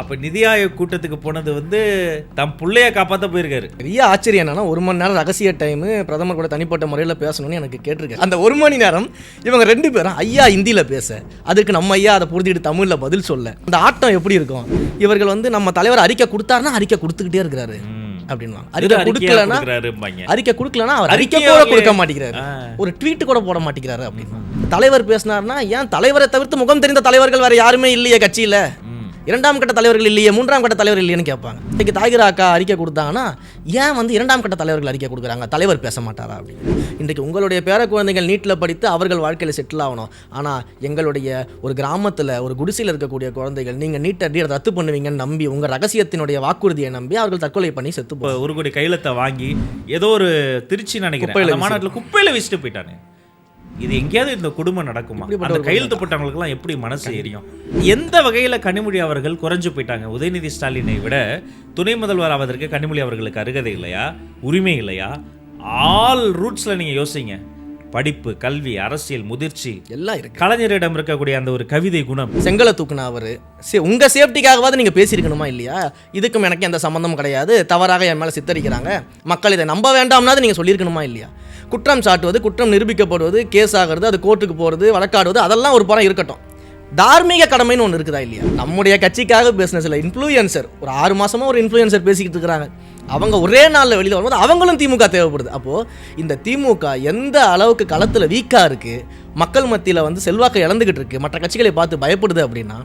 அப்ப நிதி ஆயோக் கூட்டத்துக்கு போனது வந்து தம் பிள்ளைய காப்பாற்ற போயிருக்காரு. பெரிய ஆச்சரியம் என்னன்னா 1 மணி நேரம் ரகசிய டைம் பிரதமர் கூட தனிப்பட்ட முறையில் பேசணும்னு எனக்கு கேட்டிருக்காரு. அந்த 1 மணி நேரம் இவங்க 2 பேரும் ஐயா ஹிந்தியில் பேச, அதுக்கு நம்ம ஐயா அதை புரிஞ்சுக்கிட்டு தமிழில் பதில் சொல்ல, அந்த ஆட்டம் எப்படி இருக்கும்? இவர்கள் வந்து நம்ம தலைவர் அறிக்கை கொடுத்தாருன்னா அறிக்கை கொடுத்துக்கிட்டே இருக்கிறாரு அப்படின்வாங்க. அறிக்கை கொடுக்கலன்னா அவர் அறிக்கை கூட கொடுக்க மாட்டேங்கிறாரு, ஒரு ட்வீட் கூட போட மாட்டேங்கிறாரு அப்படின்னு. தலைவர் பேசினார்னா ஏன் தலைவரை தவிர்த்து முகம் தெரிந்த தலைவர்கள் வேற யாருமே இல்லையே கட்சியில? 2ஆம் கட்ட தலைவர்கள் இல்லையே, 3ஆம் கட்ட தலைவர் இல்லையேன்னு கேட்பாங்க. இன்னைக்கு தாகிரா அக்கா அறிக்கை கொடுத்தாங்கன்னா ஏன் வந்து 2ஆம் கட்ட தலைவர்கள் அறிக்கை கொடுக்குறாங்க, தலைவர் பேச மாட்டாரா அப்படின்னு. இன்றைக்கு உங்களுடைய பேர குழந்தைகள் நீட்டில் படித்து அவர்கள் வாழ்க்கையில் செட்டில் ஆகணும். ஆனால் எங்களுடைய ஒரு கிராமத்தில் ஒரு குடிசையில் இருக்கக்கூடிய குழந்தைகள் நீங்கள் நீட்டை ரத்து பண்ணுவீங்கன்னு நம்பி, உங்கள் ரகசியத்தினுடைய வாக்குறுதியை நம்பி அவர்கள் தற்கொலை பண்ணி செத்து 1 கோடி கையெழுத்தை வாங்கி ஏதோ ஒரு திருச்சி நினைக்கிறேன் மாநாட்டில் குப்பையில் வச்சுட்டு போயிட்டானே. இது எங்கேயாவது இந்த குடும்பம் நடக்குமா? அந்த கையெழுத்து போட்டவங்களுக்குலாம் எப்படி மனசு எரியும்? எந்த வகையில் கனிமொழி அவர்கள் குறைஞ்சு போயிட்டாங்க? உதயநிதி ஸ்டாலினை விட துணை முதல்வர் ஆவதற்கு கனிமொழி அவர்களுக்கு அருகதை இல்லையா, உரிமை இல்லையா? ஆல் ரூட்ஸில் நீங்கள் யோசிங்க. படிப்பு, கல்வி, அரசியல், முதிர்ச்சி எல்லாம் இருக்கு. கலைஞரிடம் இருக்கக்கூடிய அந்த ஒரு கவிதை குணம். செங்கலை தூக்குனா அவர் உங்க சேஃப்டிக்காகவாது நீங்க பேசியிருக்கணுமா இல்லையா? இதுக்கும் எனக்கு எந்த சம்பந்தமும் கிடையாது, தவறாக என் மேலே சித்தரிக்கிறாங்க, மக்கள் இதை நம்ப வேண்டாம்னாது நீங்க சொல்லியிருக்கணுமா இல்லையா? குற்றம் சாட்டுவது, குற்றம் நிரூபிக்கப்படுவது, கேஸ் ஆகிறது, அது கோர்ட்டுக்கு போகிறது, வழக்காடுவது, அதெல்லாம் ஒரு புறம் இருக்கட்டும். தார்மீக கடமைன்னு ஒன்று இருக்குதா இல்லையா? நம்முடைய கட்சிக்காக பிஸ்னஸில் இன்ஃப்ளூயன்சர் ஒரு 6 மாதமாக ஒரு இன்ஃப்ளூயன்சர் பேசிக்கிட்டு இருக்கிறாங்க. அவங்க ஒரே நாளில் வெளியில் வரும்போது அவங்களும் திமுக தேவைப்படுது. அப்போது இந்த திமுக எந்த அளவுக்கு களத்தில் வீக்காக இருக்குது, மக்கள் மத்தியில் வந்து செல்வாக்கை இழந்துக்கிட்டு இருக்குது, மற்ற கட்சிகளை பார்த்து பயப்படுது அப்படின்னா,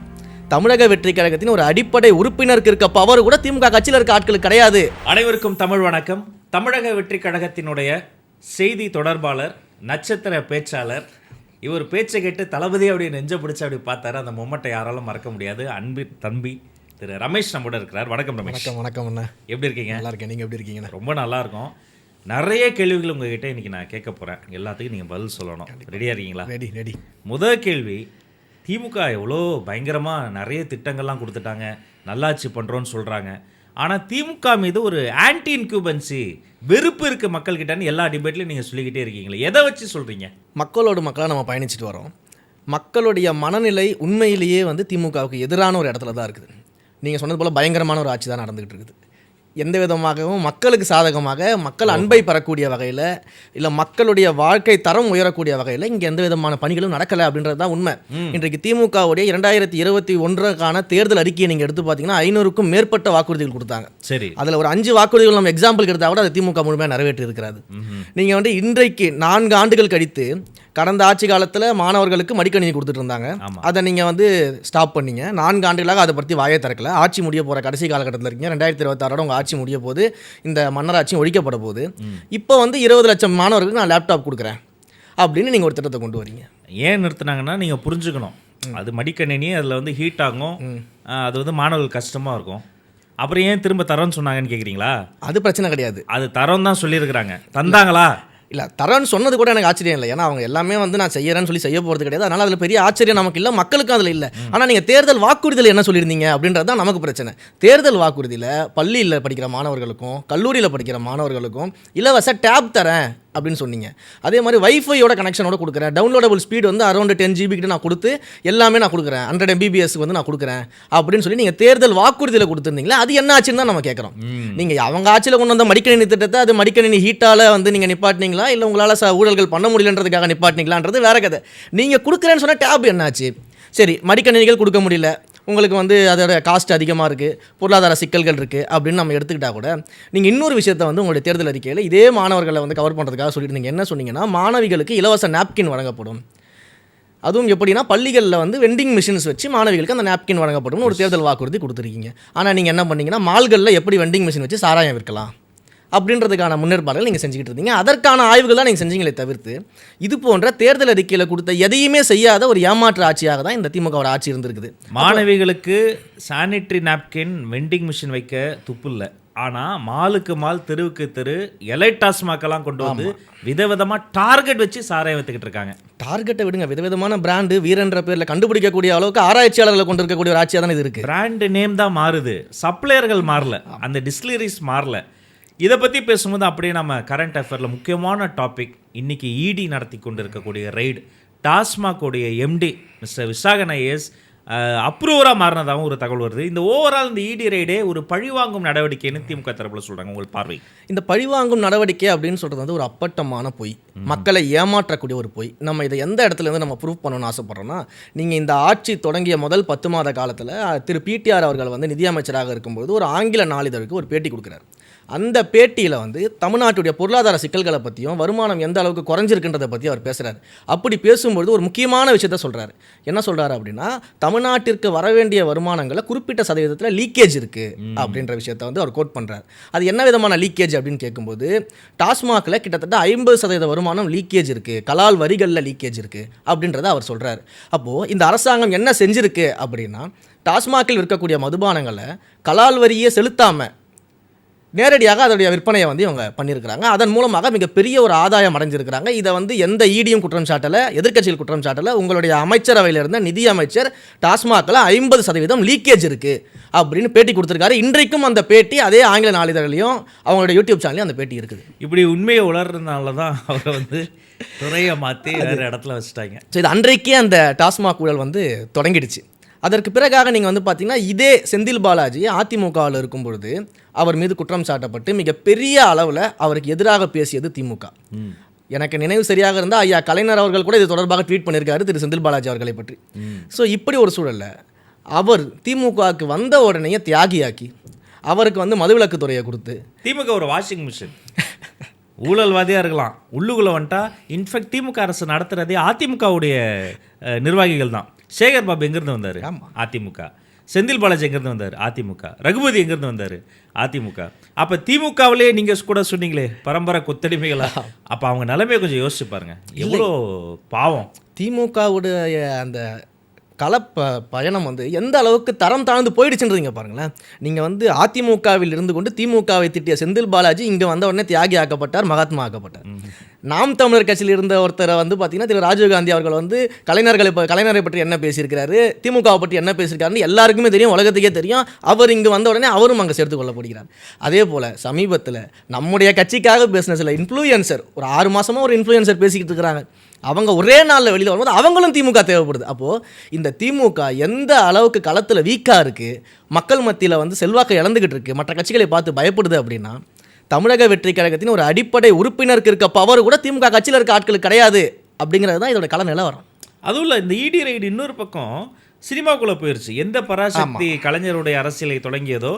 தமிழக வெற்றி கழகத்தின் ஒரு அடிப்படை உறுப்பினருக்கு இருக்க பவர் கூட திமுக கட்சியில் இருக்க ஆட்களுக்கு கிடையாது. அனைவருக்கும் தமிழ் வணக்கம். தமிழக வெற்றி கழகத்தினுடைய செய்தி தொடர்பாளர், நட்சத்திர பேச்சாளர், இவர் பேச்சை கேட்டு தளபதி அப்படி நெஞ்ச பிடிச்சி அப்படி பார்த்தாரு. அந்த மொமெண்ட்டை யாராலும் மறக்க முடியாது. அன்பு தம்பி திரு ரமேஷ் நம்மோட இருக்கிறார். வணக்கம் ரமேஷ். வணக்கம். வணக்கம் அண்ணா, எப்படி இருக்கீங்க? நல்லா இருக்கேன், நீங்கள் எப்படி இருக்கீங்க? ரொம்ப நல்லா இருக்கும். நிறைய கேள்விகள் உங்ககிட்ட இன்னைக்கு நான் கேட்க போகிறேன். எல்லாத்துக்கும் நீங்கள் பதில் சொல்லணும். ரெடியாக இருக்கீங்களா? ரெடி. முதல் கேள்வி, திமுக எவ்வளோ பயங்கரமாக நிறைய திட்டங்கள்லாம் கொடுத்துட்டாங்க, நல்லாட்சி பண்ணுறோன்னு சொல்கிறாங்க. ஆனால் திமுக மீது ஒரு ஆன்டி இன்குபன்சி வெறுப்பு இருக்குது மக்கள்கிட்டன்னு எல்லா டிபேட்லையும் நீங்கள் சொல்லிக்கிட்டே இருக்கீங்களே, எதை வச்சு சொல்கிறீங்க? மக்களோட மக்களாக நம்ம பயணிச்சுட்டு வரோம். மக்களுடைய மனநிலை உண்மையிலேயே வந்து திமுகவுக்கு எதிரான ஒரு இடத்துல தான் இருக்குது. நீங்கள் சொன்னது போல் பயங்கரமான ஒரு ஆட்சி தான் நடந்துகிட்டு இருக்குது. எந்த விதமாகவும் மக்களுக்கு சாதகமாக, மக்கள் அன்பை பெறக்கூடிய வகையில், இல்லை மக்களுடைய வாழ்க்கை தரம் உயரக்கூடிய வகையில் இங்கே எந்த விதமான பணிகளும் நடக்கலை அப்படின்றது தான் உண்மை. இன்றைக்கு திமுகவுடைய 2021க்கான தேர்தல் அறிக்கையை நீங்கள் எடுத்து பார்த்தீங்கன்னா 500க்கும் மேற்பட்ட வாக்குறுதிகள் கொடுத்தாங்க. சரி, அதில் ஒரு 5 வாக்குறுதிகள் நம்ம எக்ஸாம்பிள் எடுத்தால் கூட அது திமுக முழுமையாக நிறைவேற்றி இருக்கிறது. நீங்கள் வந்து இன்றைக்கு 4 ஆண்டுகள் கழித்து, கடந்த ஆட்சி காலத்தில் மாணவர்களுக்கு மடிக்கணினி கொடுத்துட்டு இருந்தாங்க, அதை நீங்கள் வந்து ஸ்டாப் பண்ணீங்க. 4 ஆண்டுகளாக அதை பற்றி வாயை திறக்கல. ஆட்சி முடிய போகிற கடைசி காலகட்டத்தில் இருக்கீங்க. 2026 உங்கள் ஆட்சி முடிய போது, இந்த மன்னராட்சி ஒழிக்கப்பட போது, இப்போ வந்து 20 லட்சம் மாணவர்களுக்கு நான் லேப்டாப் கொடுக்குறேன் அப்படின்னு நீங்கள் ஒரு திட்டத்தை கொண்டு வரீங்க. ஏன் நிறுத்தினாங்கன்னா நீங்கள் புரிஞ்சுக்கணும், அது மடிக்கணினி, அதில் வந்து ஹீட் ஆகும், அது வந்து மாணவர்கள் கஷ்டமாக இருக்கும். அப்புறம் ஏன் திரும்ப தரோன்னு சொன்னாங்கன்னு கேட்குறீங்களா? அது பிரச்சனை கிடையாது, அது தரம் தான் சொல்லியிருக்கிறாங்க. தந்தாங்களா? இல்லை, தரன்னு சொன்னது கூட எனக்கு ஆச்சரியம் இல்லை. ஏன்னா அவங்க எல்லாமே வந்து நான் செய்யறேன்னு சொல்லி செய்ய போகிறது கிடையாது. அதனால் அதில் பெரிய ஆச்சரியம் நமக்கு இல்லை, மக்களுக்கும் அதில் இல்லை. ஆனால் நீங்கள் தேர்தல் வாக்குறுதியில் என்ன சொல்லியிருந்தீங்க அப்படின்றது தான் நமக்கு பிரச்சனை. தேர்தல் வாக்குறுதியில் பள்ளியில் படிக்கிற மாணவர்களுக்கும் கல்லூரியில் படிக்கிற மாணவர்களுக்கும் இலவச டேப் தரேன் அப்படின்னு சொன்னீங்க. அதே மாதிரி வைஃபையோட கனெக்ஷனோட கொடுக்குறேன், டவுன்லோடபுள் ஸ்பீட் வந்து அரௌண்ட் 10 GB கிட்ட நான் கொடுத்து எல்லாமே நான் கொடுக்குறேன், 100 MBPS வந்து நான் கொடுக்குறேன் அப்படின்னு சொல்லி நீங்கள் தேர்தல் வாக்குறுதியில் கொடுத்துருந்தீங்களே, அது என்ன ஆச்சுன்னு தான் நம்ம கேட்குறோம். நீங்கள் அவங்க ஆட்சியில் கொண்டு வந்த மடிக்கணினி திட்டத்தை அது மடிக்கணினி ஹீட்டால் வந்து நீங்கள் நிப்பாட்டினீங்களா, இல்லை உங்களால் ஊழல்கள் பண்ண முடியலன்றதுக்காக நிப்பாட்டினீங்களான்றது வேற கதை. நீங்கள் கொடுக்குறேன்னு சொன்னால் டேப் என்னாச்சு? சரி, மடிக்கணினிகள் கொடுக்க முடியல, உங்களுக்கு வந்து அதோட காஸ்ட் அதிகமாக இருக்குது, பொருளாதார சிக்கல்கள் இருக்குது அப்படின்னு நம்ம எடுத்துக்கிட்டால் கூட, நீங்கள் இன்னொரு விஷயத்தை வந்து உங்களுடைய தேர்தல் அறிக்கையில் இதே மாணவர்களை வந்து கவர் பண்ணுறதுக்காக சொல்லியிருந்தீங்க. என்ன சொன்னீங்கன்னா, மாணவிகளுக்கு இலவச நாப்கின் வழங்கப்படும். அதுவும் எப்படின்னா, பள்ளிகளில் வந்து வெண்டிங் மிஷின்ஸ் வச்சு மாணவிகளுக்கு அந்த நாப்கின் வழங்கப்படும் ஒரு தேர்தல் வாக்குறுதி கொடுத்துருக்கீங்க. ஆனால் நீங்கள் என்ன பண்ணீங்கன்னா, மால்களில் எப்படி வெண்டிங் மிஷின் வச்சு சாராயம் விற்கலாம் அப்படின்றதுக்கான முன்னேற்பாடுகள் நீங்கள் செஞ்சுக்கிட்டு இருந்தீங்க. அதற்கான ஆய்வுகள் தான் நீங்கள் செஞ்சீங்களே தவிர்த்து, இது போன்ற தேர்தல் அறிக்கையில் கொடுத்த எதையுமே செய்யாத ஒரு ஏமாற்று ஆட்சியாக தான் இந்த திமுக ஆட்சி இருந்திருக்குது. மாணவிகளுக்கு சானிட்டரி நாப்கின் வெண்டிங் மிஷின் வைக்க துப்பு இல்லை, ஆனால் மாலுக்கு மால், தெருவுக்கு தெரு, எலைட்டாஸ்மாக்கெல்லாம் கொண்டு வந்து விதவிதமாக டார்கெட் வச்சு சாராயம் வித்துக்கிட்டு இருக்காங்க. டார்கெட்டை விடுங்க, விதவிதமான பிராண்டு வீரன்ற பேரில் கண்டுபிடிக்கக்கூடிய அளவுக்கு ஆராய்ச்சியாளர்களை கொண்டு இருக்கக்கூடிய ஒரு ஆட்சியாக தான் இது இருக்குது. பிராண்டு நேம் தான் மாறுது, சப்ளையர்கள் மாறல, அந்த டிஸ்டிலரிஸ் மாறல. இதை பற்றி பேசும்போது அப்படியே நம்ம கரண்ட் அஃபேரில் முக்கியமான டாபிக், இன்றைக்கி இடி நடத்தி கொண்டு இருக்கக்கூடிய ரைடு, டாஸ்மாகோடைய எம்டி மிஸ்டர் விசாகன் ஐஏஎஸ் அப்ரூவராக மாறினதாகவும் ஒரு தகவல் வருது. இந்த ஓவரால் இந்த இடி ரைடே ஒரு பழிவாங்கும் நடவடிக்கைன்னு திமுக தரப்புல சொல்கிறாங்க. உங்கள் பார்வை? இந்த பழிவாங்கும் நடவடிக்கை அப்படின்னு சொல்கிறது வந்து ஒரு அப்பட்டமான பொய், மக்களை ஏமாற்றக்கூடிய ஒரு பொய். நம்ம இதை எந்த இடத்துல இருந்து நம்ம ப்ரூவ் பண்ணணும்னு ஆசைப்படுறோம்னா, நீங்கள் இந்த ஆட்சி தொடங்கிய முதல் 10 மாத காலத்தில் திரு பிடிஆர் அவர்கள் வந்து நிதியமைச்சராக இருக்கும்போது ஒரு ஆங்கில நாளிதழுக்கு ஒரு பேட்டி கொடுக்குறாரு. அந்த பேட்டியில் வந்து தமிழ்நாட்டுடைய பொருளாதார சிக்கல்களை பற்றியும் வருமானம் எந்த அளவுக்கு குறைஞ்சிருக்குன்றதை பற்றி அவர் பேசுகிறார். அப்படி பேசும்பொழுது ஒரு முக்கியமான விஷயத்த சொல்கிறார். என்ன சொல்கிறாரு அப்படின்னா, தமிழ்நாட்டிற்கு வர வேண்டிய வருமானங்களில் குறிப்பிட்ட சதவீதத்தில் லீக்கேஜ் இருக்குது அப்படின்ற விஷயத்த வந்து அவர் கோட் பண்ணுறார். அது என்ன விதமான லீக்கேஜ் அப்படின்னு கேட்கும்போது, டாஸ்மாகில் கிட்டத்தட்ட 50% வருமானம் லீக்கேஜ் இருக்குது, கலால் வரிகளில் லீக்கேஜ் இருக்குது அப்படின்றத அவர் சொல்கிறார். அப்போது இந்த அரசாங்கம் என்ன செஞ்சுருக்கு அப்படின்னா, டாஸ்மாகில் விற்கக்கூடிய மதுபானங்களை கலால் வரியே செலுத்தாமல் நேரடியாக அதோடைய விற்பனையை வந்து இவங்க பண்ணியிருக்கிறாங்க. அதன் மூலமாக மிகப்பெரிய ஒரு ஆதாயம் அடைஞ்சிருக்கிறாங்க. இதை வந்து எந்த ஈடியும் குற்றம் சாட்டலை, எதிர்க்கட்சிகள் குற்றம் சாட்டலை. உங்களுடைய அமைச்சரவையில் இருந்த நிதி அமைச்சர் டாஸ்மாகில் 50% லீக்கேஜ் இருக்குது அப்படின்னு பேட்டி கொடுத்துருக்காரு. இன்றைக்கும் அந்த பேட்டி அதே ஆங்கில நாளிதழிலையும் அவங்களுடைய யூடியூப் சேனலையும் அந்த பேட்டி இருக்குது. இப்படி உண்மையை உளர்றதுனால தான் அவரை வந்து துறையை மாற்றி வேறு இடத்துல வச்சுட்டாங்க. ஸோ இது அன்றைக்கே அந்த டாஸ்மாக் ஊழல் வந்து தொடங்கிடுச்சு. அதற்கு பிறகாக நீங்கள் வந்து பார்த்தீங்கன்னா, இதே செந்தில் பாலாஜி அதிமுகவில் இருக்கும் பொழுது அவர் மீது குற்றம் சாட்டப்பட்டு மிகப்பெரிய அளவில் அவருக்கு எதிராக பேசியது திமுக. எனக்கு நினைவு சரியாக இருந்தால் ஐயா கலைஞர் அவர்கள் கூட இது தொடர்பாக ட்வீட் பண்ணியிருக்காரு திரு செந்தில் பாலாஜி அவர்களை பற்றி. ஸோ இப்படி ஒரு சூழலில் அவர் திமுகவுக்கு வந்த உடனே தியாகியாக்கி அவருக்கு வந்து மதுவிலக்கு துறையை கொடுத்து, திமுக ஒரு வாஷிங் மிஷின், ஊழல்வாதியாக இருக்கலாம், உள்ளுக்குள்ளே வந்துட்டா. இன்ஃபேக்ட் திமுக அரசு நடத்துகிறதே அதிமுகவுடைய நிர்வாகிகள் தான். சேகர் பாபு எங்கேருந்து வந்தார்? அதிமுக. செந்தில் பாலாஜி எங்கேருந்து வந்தார்? அதிமுக. ரகுபதி எங்கேருந்து வந்தார்? அதிமுக. அப்போ திமுகவிலே நீங்கள் கூட சொன்னீங்களே பரம்பரை கொத்தடிமைகளா, அப்போ அவங்க நிலைமையை கொஞ்சம் யோசிச்சு பாருங்க, எவ்வளோ பாவம். திமுகவுடைய அந்த பயணம் வந்து எந்த அளவுக்கு தரம் தாழ்ந்து போயிடுச்சுன்றீங்க பாருங்களேன். நீங்கள் வந்து அதிமுகவில் இருந்து கொண்டு திமுகவை திட்டிய செந்தில் பாலாஜி இங்கே வந்த உடனே தியாகி ஆக்கப்பட்டார், மகாத்மா ஆக்கப்பட்டார். நாம் தமிழர் கட்சியில் இருந்த ஒருத்தரை வந்து பார்த்தீங்கன்னா திரு ராஜீவ்காந்தி அவர்கள் வந்து கலைஞரை பற்றி என்ன பேசியிருக்கிறாரு, திமுகவை பற்றி என்ன பேசியிருக்காருன்னு எல்லாருக்குமே தெரியும், உலகத்துக்கே தெரியும். அவர் இங்கே வந்த உடனே அவரும் அங்கே சேர்த்து கொள்ளப்படுகிறார். அதே போல் சமீபத்தில் நம்முடைய கட்சிக்காக பேசின சில இன்ஃப்ளூயன்சர், ஒரு 6 மாதமாக ஒரு இன்ஃப்ளூயன்சர் பேசிக்கிட்டு இருக்கிறாங்க. அவங்க ஒரே நாளில் வெளியில் வரும்போது அவங்களும் திமுக தேவைப்படுது. அப்போது இந்த திமுக எந்த அளவுக்கு களத்தில் வீக்காக இருக்குது, மக்கள் மத்தியில் வந்து செல்வாக்கை இழந்துக்கிட்டு இருக்குது, மற்ற கட்சிகளை பார்த்து பயப்படுது அப்படின்னா, தமிழக வெற்றி கழகத்தின் ஒரு அடிப்படை உறுப்பினருக்கு இருக்க பவர் கூட திமுக கட்சியில் இருக்க ஆட்களுக்கு கிடையாது அப்படிங்கிறது தான் இதோட கள நிலவரம். அதுவும் இல்லை, இந்த இடி ரைடு இன்னொரு பக்கம் சினிமாக்குள்ளே போயிடுச்சு. எந்த பராசக்தி கலைஞருடைய அரசியலை தொடங்கியதோ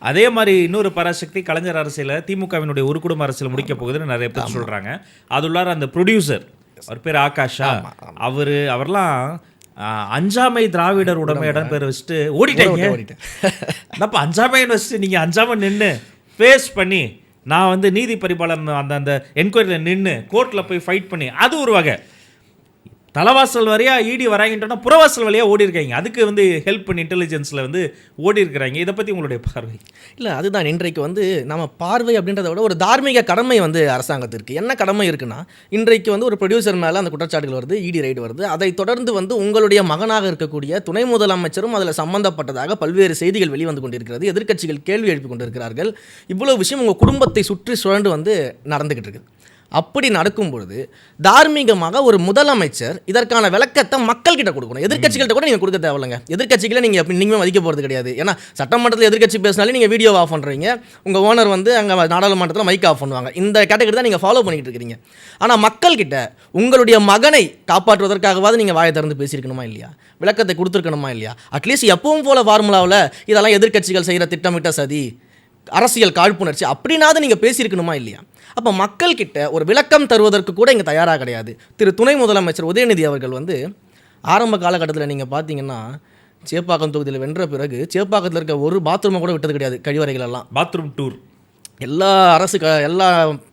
அதே மாதிரி இன்னொரு பராசக்தி கலைஞர் அரசியலை திமுகவினுடைய ஒரு குடும்ப அரசியல் முடிக்க போகுதுன்னு நிறைய பேர் சொல்கிறாங்க. அதுள்ளார அந்த ப்ரொடியூசர், அவர் பேர் ஆகாஷா, அவர்லாம் அஞ்சாமை திராவிடர் உடைமையிடம் பேர் வச்சுட்டு ஓடிட்டாங்க. அப்போ அஞ்சாமைன்னு வச்சுட்டு நீங்கள் அஞ்சாமை நின்று ஃபேஸ் பண்ணி, நான் வந்து நீதி பரிபாலன் அந்த என்கொயரியில் நின்று கோர்ட்டில் போய் ஃபைட் பண்ணி, அது ஒரு வகை. தலைவாசல் வரையாக இடி வராங்கன்றோன்னா புறவாசல் வழியாக ஓடி இருக்காங்க. அதுக்கு வந்து ஹெல்ப் பண்ணி இன்டெலிஜென்ஸில் வந்து ஓடி இருக்கிறாங்க. இதை பற்றி உங்களுடைய பார்வை? இல்லை, அதுதான் இன்றைக்கு வந்து நம்ம பார்வை அப்படின்றத விட ஒரு தார்மீக கடமை வந்து அரசாங்கத்திற்கு என்ன கடமை இருக்குன்னா, இன்றைக்கு வந்து ஒரு ப்ரொடியூசர் மேலே அந்த குற்றச்சாட்டுகள் வருது, இடி ரைடு வருது. அதை தொடர்ந்து வந்து உங்களுடைய மகனாக இருக்கக்கூடிய துணை முதலமைச்சரும் அதில் சம்பந்தப்பட்டதாக பல்வேறு செய்திகள் வெளிவந்து கொண்டிருக்கிறது. எதிர்க்கட்சிகள் கேள்வி எழுப்பி கொண்டிருக்கிறார்கள். இவ்வளோ விஷயம் உங்கள் குடும்பத்தை சுற்றி சுழண்டு வந்து நடந்துக்கிட்டு இருக்குது. அப்படி நடக்கும் பொழுது தார்மீகமாக ஒரு முதலமைச்சர் இதற்கான விளக்கத்தை மக்கள்கிட்ட கொடுக்கணும். எதிர்க்கட்சிகள்கிட்ட கூட நீங்கள் கொடுக்க தேவையில்லைங்க. எதிர்க்கட்சிகளை நீங்கள் இனிமே மதிக்க போகிறது கிடையாது. ஏன்னா சட்டமன்றத்தில் எதிர்க்கட்சி பேசினாலே நீங்கள் வீடியோ ஆஃப் பண்ணுறீங்க, உங்கள் ஓனர் வந்து அங்கே நாடாளுமன்றத்தில் மைக் ஆஃப் பண்ணுவாங்க. இந்த கேட்டகரி தான் நீங்கள் ஃபாலோ பண்ணிக்கிட்டு இருக்கிறீங்க. ஆனால் மக்கள்கிட்ட உங்களுடைய மகனை காப்பாற்றுவதற்காகவாது நீங்கள் வாயை திறந்து பேசியிருக்கணுமா இல்லையா, விளக்கத்தை கொடுத்துருக்கணுமா இல்லையா? அட்லீஸ்ட் எப்பவும் போல ஃபார்முலாவில் இதெல்லாம் எதிர்க்கட்சிகள் செய்கிற திட்டமிட்ட சதி, அரசியல் காழ்ப்புணர்ச்சி அப்படின்னாவது நீங்கள் பேசியிருக்கணுமா இல்லையா? அப்போ மக்கள்கிட்ட ஒரு விளக்கம் தருவதற்கு கூட இங்கே தயாராக கிடையாது. திரு துணை முதலமைச்சர் உதயநிதி அவர்கள் வந்து ஆரம்ப காலகட்டத்தில் நீங்கள் பார்த்தீங்கன்னா, சேப்பாக்கம் தொகுதியில் வென்ற பிறகு சேப்பாக்கத்தில் இருக்க ஒரு பாத்ரூமை கூட விட்டது கிடையாது. கழிவறைகளெல்லாம் பாத்ரூம் டூர் எல்லா எல்லா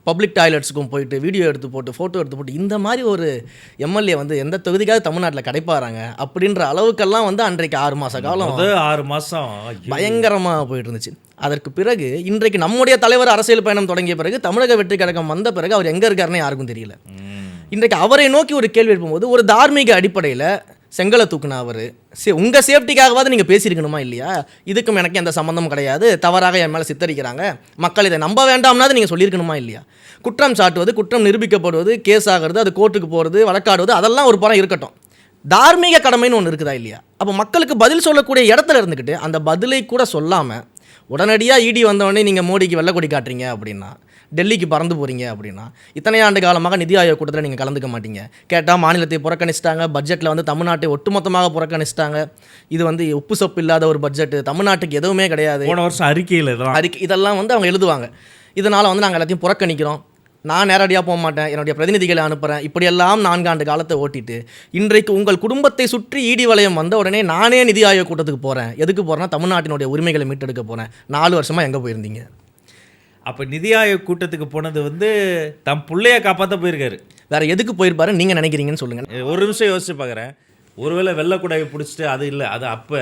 பப்ளிக் டாய்லெட்ஸுக்கும் போயிட்டு வீடியோ எடுத்து போட்டு ஃபோட்டோ எடுத்து போட்டு இந்த மாதிரி ஒரு எம்எல்ஏ வந்து எந்த தொகுதிக்காவது தமிழ்நாட்டில் கிடைப்பாராங்க அப்படின்ற அளவுக்கெல்லாம் வந்து அன்றைக்கு 6 மாத காலம் 6 மாதம் பயங்கரமாக போயிட்டு இருந்துச்சு. அதற்கு பிறகு இன்றைக்கு நம்முடைய தலைவர் அரசியல் பயணம் தொடங்கிய பிறகு, தமிழக வெற்றி கழகம் வந்த பிறகு அவர் எங்கே இருக்காருன்னு யாருக்கும் தெரியல. இன்றைக்கு அவரை நோக்கி ஒரு கேள்வி எழுப்பும்போது ஒரு தார்மீக அடிப்படையில் செங்கலை தூக்குனா அவர் உங்கள் சேஃப்டிக்காகவாது நீங்கள் பேசியிருக்கணுமா இல்லையா? இதுக்கும் எனக்கு எந்த சம்மந்தமும் கிடையாது, தவறாக என் மேலே சித்தரிக்கிறாங்க, மக்கள் இதை நம்ப வேண்டாம்னாது நீங்கள் சொல்லியிருக்கணுமா இல்லையா? குற்றம் சாட்டுவது, குற்றம் நிரூபிக்கப்படுவது, கேஸ் ஆகிறது, அது கோர்ட்டுக்கு போகிறது, வழக்காடுவது, அதெல்லாம் ஒரு புறம் இருக்கட்டும். தார்மீக கடமைன்னு ஒன்று இருக்குதா இல்லையா? அப்போ மக்களுக்கு பதில் சொல்லக்கூடிய இடத்துல இருந்துக்கிட்டு அந்த பதிலை கூட சொல்லாமல் உடனடியாக இடி வந்தவொடனே நீங்கள் மோடிக்கு வெள்ளக்கொடி காட்டுறீங்க அப்படின்னா, டெல்லிக்கு பறந்து போகிறீங்க அப்படின்னா, இத்தனை ஆண்டு காலமாக நிதி ஆயோக் கூட்டத்தில் நீங்கள் கலந்துக்க மாட்டீங்க. கேட்டால் மாநிலத்தை புறக்கணிச்சிட்டாங்க, பட்ஜெட்டில் வந்து தமிழ்நாட்டை ஒட்டுமொத்தமாக புறக்கணிச்சிட்டாங்க. இது வந்து உப்பு சப்பு இல்லாத ஒரு பட்ஜெட்டு, தமிழ்நாட்டுக்கு எதுவுமே கிடையாது. போன வருஷம் அறிக்கையில் இதெல்லாம் வந்து அவங்க எழுதுவாங்க. இதனால் வந்து நாங்கள் எல்லாத்தையும் புறக்கணிக்கிறோம், நான் நேரடியாக போக மாட்டேன், என்னுடைய பிரதிநிதிகளை அனுப்புகிறேன், இப்படியெல்லாம் 4 ஆண்டு காலத்தை ஓட்டிட்டு இன்றைக்கு உங்கள் குடும்பத்தை சுற்றி ஈடி வளையம் வந்த உடனே நானே நிதி ஆயோக் கூட்டத்துக்கு போகிறேன். எதுக்கு போகிறேன்னா, தமிழ்நாட்டினுடைய உரிமைகளை மீட்டெடுக்க போகிறேன். 4 வருஷமாக எங்கே போயிருந்தீங்க? அப்போ நிதி ஆயோக் கூட்டத்துக்கு போனது வந்து தம் பிள்ளைய காப்பாற்ற போயிருக்காரு. வேற எதுக்கு போயிருப்பாரு நீங்கள் நினைக்கிறீங்கன்னு சொல்லுங்கள். ஒரு நிமிஷம் யோசிச்சு பார்க்குறேன். ஒருவேளை வெள்ளக்கூடாயை பிடிச்சிட்டு அது இல்லை, அது அப்போ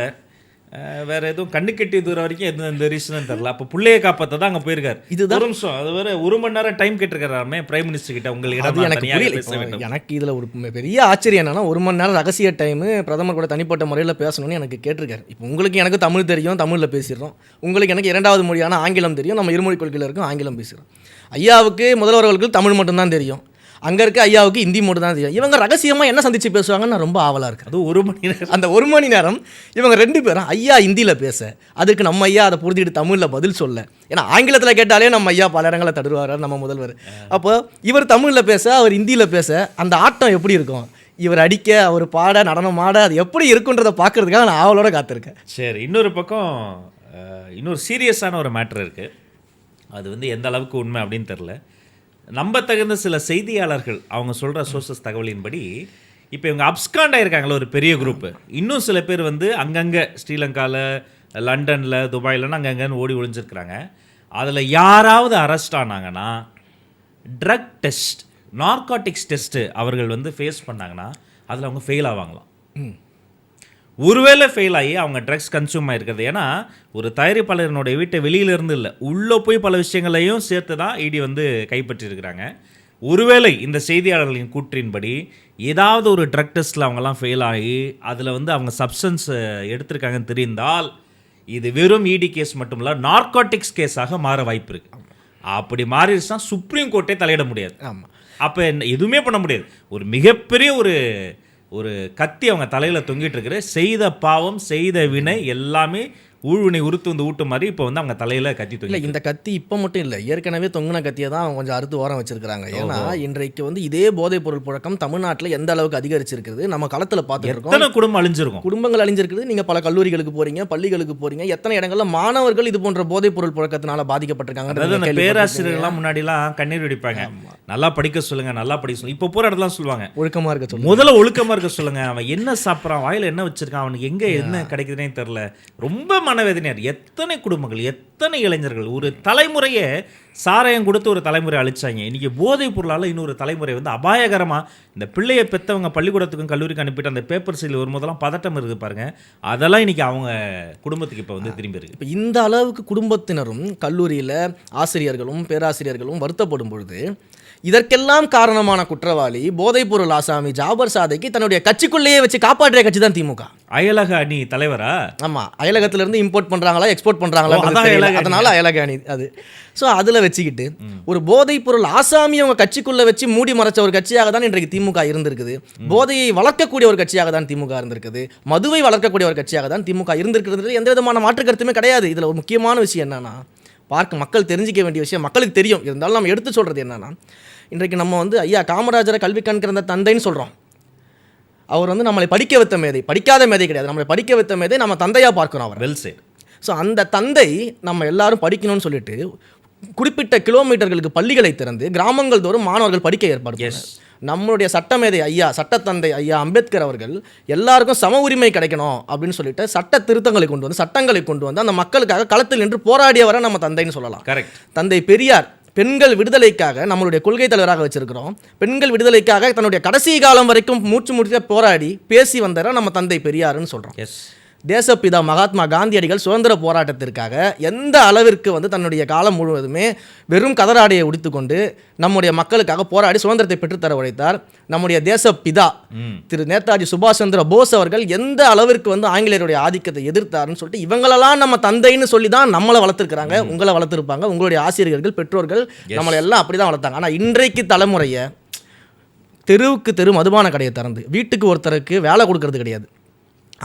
வேற எதுவும் கண்ணு கட்டி தூரம் வரைக்கும் எந்த ரீசனும் தெரில. அப்போ பிள்ளையை காப்பாற்ற தான் அங்கே போயிருக்காரு. இதுதான் ஒரு நிமிஷம், அது வேற 1 மணி நேரம் டைம் கேட்டிருக்காராமே பிரைம் மினிஸ்டர் கிட்ட. உங்களுக்கு எனக்கு இதில் ஒரு பெரிய ஆச்சரியம் என்னன்னா, 1 மணி நேரம் ரகசிய டைமு பிரதமர் கூட தனிப்பட்ட முறையில் பேசணும்னு எனக்கு கேட்டிருக்காரு. இப்போ உங்களுக்கு எனக்கு தமிழ் தெரியும், தமிழில் பேசிடுறோம். உங்களுக்கு எனக்கு 2வது மொழியான ஆங்கிலம் தெரியும், நம்ம இருமொழி கொள்கையில் இருக்கும், ஆங்கிலம் பேசுகிறோம். ஐயாவுக்கு முதல்வர்களுக்கு தமிழ் மட்டும்தான் தெரியும், அங்கே இருக்க ஐயாவுக்கு ஹிந்தி மட்டும் தான் தெரியும். இவங்க ரகசியமாக என்ன சந்திச்சு பேசுவாங்கன்னு நான் ரொம்ப ஆவலாக இருக்கேன். அது 1 மணி நேரம். அந்த 1 மணி நேரம் இவங்க 2 பேரும் ஐயா ஹிந்தியில் பேச, அதுக்கு நம்ம ஐயா அதை புரிஞ்சுட்டு தமிழில் பதில் சொல்ல. ஏன்னா ஆங்கிலத்தில் கேட்டாலே நம்ம ஐயா பல இடங்களில் தடுவார் நம்ம முதல்வர். அப்போ இவர் தமிழில் பேச, அவர் ஹிந்தியில் பேச, அந்த ஆட்டம் எப்படி இருக்கும், இவர் அடிக்க, அவர் பாட, நடனம் ஆட, அது எப்படி இருக்குன்றதை பார்க்கறதுக்காக நான் ஆவலோட காத்திருக்கேன். சரி, இன்னொரு பக்கம் இன்னொரு சீரியஸான ஒரு மேட்ரு இருக்குது. அது வந்து எந்த அளவுக்கு உண்மை அப்படின்னு தெரில. நம்ப தகுந்த சில செய்தியாளர்கள் அவங்க சொல்கிற சோர்சஸ் தகவலின்படி, இப்போ இவங்க அப்ஸ்காண்ட் ஆகிருக்காங்களே ஒரு பெரிய குரூப்பு, இன்னும் சில பேர் வந்து அங்கங்கே ஸ்ரீலங்காவில், லண்டனில், துபாயிலன்னு அங்கங்கன்னு ஓடி ஒளிஞ்சிருக்கிறாங்க. அதில் யாராவது அரெஸ்ட் ஆனாங்கன்னா ட்ரக் டெஸ்ட், நார்காட்டிக்ஸ் டெஸ்ட்டு அவர்கள் வந்து ஃபேஸ் பண்ணாங்கன்னா அதில் அவங்க ஃபெயில் ஆவாங்களாம். ஒருவேளை ஃபெயில் ஆகி அவங்க ட்ரக்ஸ் கன்சியூம் ஆகிருக்கிறது. ஏன்னா ஒரு தயாரிப்பாளரினுடைய வீட்டை வெளியிலேருந்து இல்லை, உள்ளே போய் பல விஷயங்களையும் சேர்த்து தான் இடி வந்து கைப்பற்றியிருக்கிறாங்க. ஒருவேளை இந்த செய்தியாளர்களின் கூற்றின்படி ஏதாவது ஒரு ட்ரக் டெஸ்ட்டில் அவங்கெல்லாம் ஃபெயில் ஆகி அதில் வந்து அவங்க சப்ஸ்டன்ஸ் எடுத்திருக்காங்கன்னு தெரிந்தால் இது வெறும் இடி கேஸ் மட்டும் இல்லை, நார்காட்டிக்ஸ் கேஸாக மாற வாய்ப்பு இருக்குது. அப்படி மாறிடுச்சுன்னா சுப்ரீம் கோர்ட்டே தலையிட முடியாது. ஆமாம், அப்போ எதுவுமே பண்ண முடியாது. ஒரு மிகப்பெரிய ஒரு கத்தி அவங்க தலையில் தொங்கிட்டு இருக்கிற, செய்த பாவம் செய்த வினை எல்லாமே ஊழ்வினை உறுத்து வந்து ஊட்டு மாதிரி இப்போ வந்து அவங்க தலையில் கத்தி தொங்கி. இல்லை, இந்த கத்தி இப்போ மட்டும் இல்லை, ஏற்கனவே தொங்கின கத்தியை தான் அவங்க கொஞ்சம் அறுத்து ஓரம் வச்சிருக்காங்க. ஏன்னா இன்றைக்கு வந்து இதே போதைப் பொருள் புழக்கம் தமிழ்நாட்டில் எந்த அளவுக்கு அதிகரிச்சிருக்கிறது நம்ம களத்தில் பார்த்துருக்கோம். எத்தனை குடும்பம் அழிஞ்சிருக்கும், குடும்பங்கள் அழிஞ்சிருக்குது. நீங்கள் பல கல்லூரிகளுக்கு போகிறீங்க, பள்ளிகளுக்கு போகிறீங்க, எத்தனை இடங்களில் மாணவர்கள் இது போன்ற போதைப் பொருள் புழக்கத்தினால பாதிக்கப்பட்டிருக்காங்க. பேராசிரியர்கள்லாம் முன்னாடிலாம் கண்ணீர் வெடிப்பாங்க, நல்லா படிக்க சொல்லுங்க, நல்லா படிக்க சொல்லுங்க. இப்போ போகிற இடத்துல சொல்லுவாங்க ஒழுக்கமாக இருக்க சொல்லுங்க, முதல்ல ஒழுக்கமாக இருக்க சொல்லுங்க. அவன் என்ன சாப்பிட்றான், வாயில் என்ன வச்சிருக்கான், அவனுக்கு எங்கே என்ன கிடைக்குதுன்னே தெரில. ரொம்ப மனவேதனையார். எத்தனை குடும்பங்கள், எத்தனை இளைஞர்கள், ஒரு தலைமுறையை சாராயம் கொடுத்து ஒரு தலைமுறை அழிச்சாங்க. இன்னைக்கு போதைப் பொருளால் இன்னொரு தலைமுறை வந்து அபாயகரமாக, இந்த பிள்ளையை பெற்றவங்க பள்ளிக்கூடத்துக்கும் கல்லூரிக்கு அனுப்பிட்டு அந்த பேப்பர் சீல் வரும்போதெல்லாம் பதட்டம் இருக்குது பாருங்க, அதெல்லாம் இன்னைக்கு அவங்க குடும்பத்துக்கு இப்போ வந்து திரும்பி இருக்கு. இப்போ இந்த அளவுக்கு குடும்பத்தினரும் கல்லூரியில் ஆசிரியர்களும் பேராசிரியர்களும் வருத்தப்படும் பொழுது இதற்கெல்லாம் காரணமான குற்றவாளி போதைப் பொருள் ஆசாமி ஜாபர் சாதிக்கு தன்னுடைய கட்சிக்குள்ளேயே வச்சு காப்பாற்றிய கட்சி தான் திமுக. அயலக அணி தலைவரா? ஆமாம், அயலகத்திலிருந்து இம்போர்ட் பண்ணுறாங்களா எக்ஸ்போர்ட் பண்ணுறாங்களா, அதனால அயலக அணி அது. ஸோ அதில் வச்சுக்கிட்டு ஒரு போதைப் பொருள் ஆசாமி அவங்க கட்சிக்குள்ளே வச்சு மூடி மறைச்ச ஒரு கட்சியாக தான் இன்றைக்கு திமுக இருந்திருக்குது. போதையை வளர்க்கக்கூடிய ஒரு கட்சியாக தான் திமுக இருந்திருக்குது. மதுவை வளர்க்கக்கூடிய ஒரு கட்சியாக தான் திமுக இருந்திருக்கிறது. எந்த விதமான மாற்று கருத்துமே கிடையாது. இதில் ஒரு முக்கியமான விஷயம் என்னன்னா, மக்கள் தெரிஞ்சிக்க வேண்டிய விஷயம் மக்களுக்கு தெரியும், இருந்தாலும் நம்ம எடுத்து சொல்கிறது என்னன்னா, இன்றைக்கு நம்ம வந்து ஐயா காமராஜரை கல்வி கண்கிற தந்தைன்னு சொல்கிறோம். அவர் வந்து நம்மளை படிக்க வைத்த மேதை, படிக்காத மேதை கிடையாது, நம்மளை படிக்க வைத்த மேதை நம்ம தந்தையாக பார்க்கணும் அவர். Well chat. ஸோ அந்த தந்தை நம்ம எல்லாரும் படிக்கணும்னு சொல்லிட்டு குறிப்பிட்ட கிலோமீட்டர்களுக்கு பள்ளிகளை திறந்து கிராமங்கள் தோறும் மாணவர்கள் படிக்க ஏற்பாடு. நம்மளுடைய சட்டமேதை ஐயா, சட்டத்தந்தை ஐயா அம்பேத்கர் அவர்கள் எல்லாருக்கும் சம உரிமை கிடைக்கணும் அப்படின்னு சொல்லிட்டு சட்ட திருத்தங்களை கொண்டு வந்து, சட்டங்களை கொண்டு வந்து அந்த மக்களுக்காக களத்தில் நின்று போராடியவரை நம்ம தந்தைன்னு சொல்லலாம். கரெக்ட். தந்தை பெரியார் பெண்கள் விடுதலைக்காக நம்மளுடைய கொள்கை தலைவராக வச்சிருக்கிறோம். பெண்கள் விடுதலைக்காக தன்னுடைய கடைசி காலம் வரைக்கும் மூச்சு போராடி பேசி வந்தவரை நம்ம தந்தை பெரியாருன்னு சொல்கிறோம். எஸ். தேசப்பிதா மகாத்மா காந்தியடிகள் சுதந்திர போராட்டத்திற்காக எந்த அளவிற்கு வந்து தன்னுடைய காலம் முழுவதுமே வெறும் கதராடையை உடுத்துக்கொண்டு நம்முடைய மக்களுக்காக போராடி சுதந்திரத்தை பெற்றுத்தர உழைத்தார். நம்முடைய தேசப்பிதா திரு நேதாஜி சுபாஷ் சந்திர போஸ் அவர்கள் எந்த அளவிற்கு வந்து ஆங்கிலேயருடைய ஆதிக்கத்தை எதிர்த்தாருன்னு சொல்லிட்டு இவங்களெல்லாம் நம்ம தந்தைன்னு சொல்லி தான் நம்மளை வளர்த்துருக்குறாங்க, உங்களை வளர்த்துருப்பாங்க, உங்களுடைய ஆசிரியர்கள் பெற்றோர்கள் நம்மளை எல்லாம் அப்படி தான் வளர்த்தாங்க. ஆனால் இன்றைக்கு தலைமுறையை தெருவுக்கு தெரு மதுபான கடையை திறந்து வீட்டுக்கு ஒருத்தருக்கு வேலை கொடுக்கறது கிடையாது.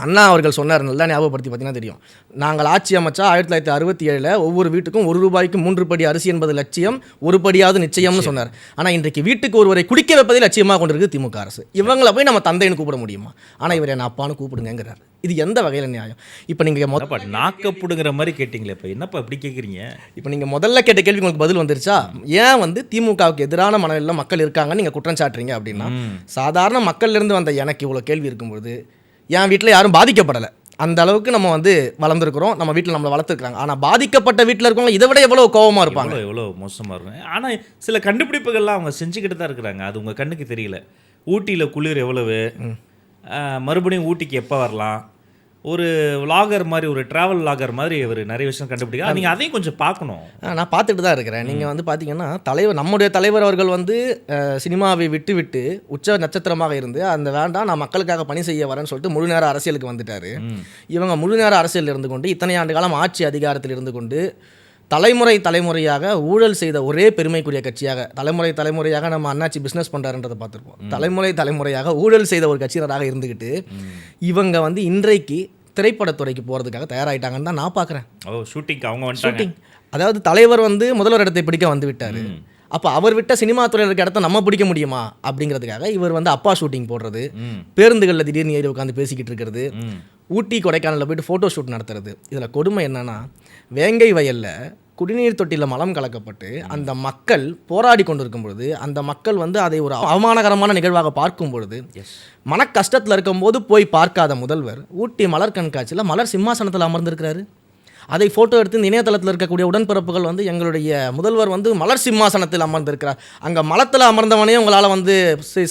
அண்ணா அவர்கள் சொன்னார், நல்லா ஞாபகப்படுத்தி பார்த்தீங்கன்னா தெரியும். நாங்கள் ஆட்சி அமைச்சா 1967 ஒவ்வொரு வீட்டுக்கும் 1 ரூபாய்க்கு 3 படி அரிசி என்பது லட்சியம், 1 படியாவது நிச்சயம்னு சொன்னார். ஆனால் இன்றைக்கு வீட்டுக்கு ஒருவரை குடிக்க வைப்பதை லட்சியமாக கொண்டிருக்கு திமுக அரசு. இவங்களை போய் நம்ம தந்தைன்னு கூப்பிட முடியுமா? ஆனால் இவர் என்ன அப்பான்னு கூப்பிடுங்கிறார். இது எந்த வகையில் நியாயம்? இப்போ நீங்கள் நாக்கப்புடுங்கிற மாதிரி கேட்டிங்களே, இப்போ என்னப்பா இப்படி கேட்குறீங்க? இப்போ நீங்கள் முதல்ல கேட்ட கேள்வி உங்களுக்கு பதில் வந்துருச்சா? ஏன் வந்து திமுகவுக்கு எதிரான மனநிலையில் மக்கள் இருக்காங்கன்னு நீங்கள் குற்றம் சாட்டுறீங்க அப்படின்னா, சாதாரண மக்கள்லேருந்து வந்த எனக்கு இவ்வளோ கேள்வி இருக்கும்போது என் வீட்டில் யாரும் பாதிக்கப்படலை. அந்த அளவுக்கு நம்ம வந்து வளர்ந்துருக்கிறோம், நம்ம வீட்டில் நம்மளை வளர்த்துருக்காங்க. ஆனால் பாதிக்கப்பட்ட வீட்டில் இருக்கவங்க இதை விட எவ்வளோ கோபமாக இருப்பாங்க, எவ்வளோ மோசமாக இருக்கும். ஆனால் சில கண்டுபிடிப்புகள்லாம் அவங்க செஞ்சுக்கிட்டு தான் இருக்கிறாங்க, அது உங்கள் கண்ணுக்கு தெரியல. ஊட்டியில் குளிர் எவ்வளவு, மறுபடியும் ஊட்டிக்கு எப்போ வரலாம், ஒரு விலாகர் மாதிரி, ஒரு ட்ராவல் விலாகர் மாதிரி அவர் நிறைய விஷயம் கண்டுபிடிக்கலாம். நீங்கள் அதையும் கொஞ்சம் பார்க்கணும். நான் பார்த்துட்டு தான் இருக்கிறேன். நீங்கள் வந்து பார்த்தீங்கன்னா நம்முடைய தலைவர் அவர்கள் வந்து சினிமாவை விட்டு விட்டு உச்ச நட்சத்திரமாக இருந்து அந்த வேண்டாம் நான் மக்களுக்காக பணி செய்ய வரேன்னு சொல்லிட்டு முழு நேர அரசியலுக்கு வந்துட்டார். இவங்க முழு நேர அரசியல் இருந்து கொண்டு இத்தனை ஆண்டு காலம் ஆட்சி அதிகாரத்தில் இருந்து கொண்டு தலைமுறையாக ஊழல் செய்த ஒரே பெருமைக்குரிய கட்சியாக, தலைமுறையாக நம்ம அண்ணாச்சி பிஸ்னஸ் பண்ணுறாருன்றதை பார்த்துருப்போம். தலைமுறையாக ஊழல் செய்த ஒரு கட்சியினராக இருந்துக்கிட்டு இவங்க வந்து இன்றைக்கு திரைப்படத்துறைக்கு போகிறதுக்காக தயாராகிட்டாங்கன்னு தான் நான் பார்க்குறேன். ஷூட்டிங், அதாவது தலைவர் வந்து முதல்வர் இடத்தை பிடிக்க வந்து விட்டார். அப்போ அவர் விட்ட சினிமா துறையில் இருக்க இடத்த நம்ம பிடிக்க முடியுமா அப்படிங்கிறதுக்காக இவர் வந்து அப்பா ஷூட்டிங் போடுறது, பேருந்துகளில் திடீர்னு ஏறி உட்காந்து பேசிக்கிட்டு இருக்கிறது, ஊட்டி கொடைக்கானலில் போய்ட்டு ஃபோட்டோ ஷூட் நடத்துறது. இதில் கொடுமை என்னென்னா, வேங்கை வயலில் குடிநீர் தொட்டியில் மலம் கலக்கப்பட்டு அந்த மக்கள் போராடி கொண்டு இருக்கும் பொழுது, அந்த மக்கள் வந்து அதை ஒரு அவமானகரமான நிகழ்வாக பார்க்கும் பொழுது, மன கஷ்டத்தில் இருக்கும்போது போய் பார்க்காத முதல்வர் ஊட்டி மலர் கண்காட்சியில் மலர் சிம்மாசனத்தில் அமர்ந்திருக்கிறாரு. அதை ஃபோட்டோ எடுத்து இந்த இணையதளத்தில் இருக்கக்கூடிய உடன்பிறப்புகள் வந்து எங்களுடைய முதல்வர் வந்து மலர் சிம்மாசனத்தில் அமர்ந்திருக்கிறார், அங்கே மலத்தில் அமர்ந்தவனே உங்களால் வந்து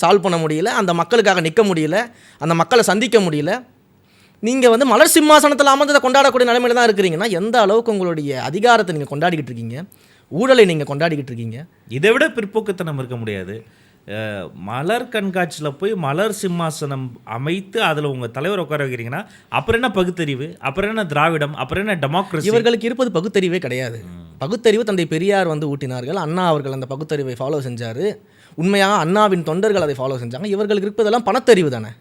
சால்வ் பண்ண முடியல, அந்த மக்களுக்காக நிற்க முடியல, அந்த மக்களை சந்திக்க முடியல, நீங்கள் வந்து மலர் சிம்மாசனத்தில் அமர்ந்ததை கொண்டாடக்கூடிய நிலைமையில தான் இருக்கிறீங்கன்னா எந்த அளவுக்கு உங்களுடைய அதிகாரத்தை நீங்கள் கொண்டாடிக்கிட்டு இருக்கீங்க, ஊழலை நீங்கள் கொண்டாடிக்கிட்டு இருக்கீங்க. இதை விட பிற்போக்குத்தனம் இருக்க முடியாது. மலர் கண்காட்சியில் போய் மலர் சிம்மாசனம் அமைத்து அதில் உங்கள் தலைவர் உட்கார வைக்கிறீங்கன்னா அப்புறம் என்ன பகுத்தறிவு, அப்புறம் என்ன திராவிடம், அப்புறம் என்ன டெமோக்ரஸி? இவர்களுக்கு இருப்பது பகுத்தறிவே கிடையாது. பகுத்தறிவு தந்தை பெரியார் வந்து ஊட்டினார்கள், அண்ணா அவர்கள் அந்த பகுத்தறிவை ஃபாலோ செஞ்சார், உண்மையாக அண்ணாவின் தொண்டர்கள் அதை ஃபாலோ செஞ்சாங்க. இவர்களுக்கு இருப்பதெல்லாம் பணத்தறிவு தானே.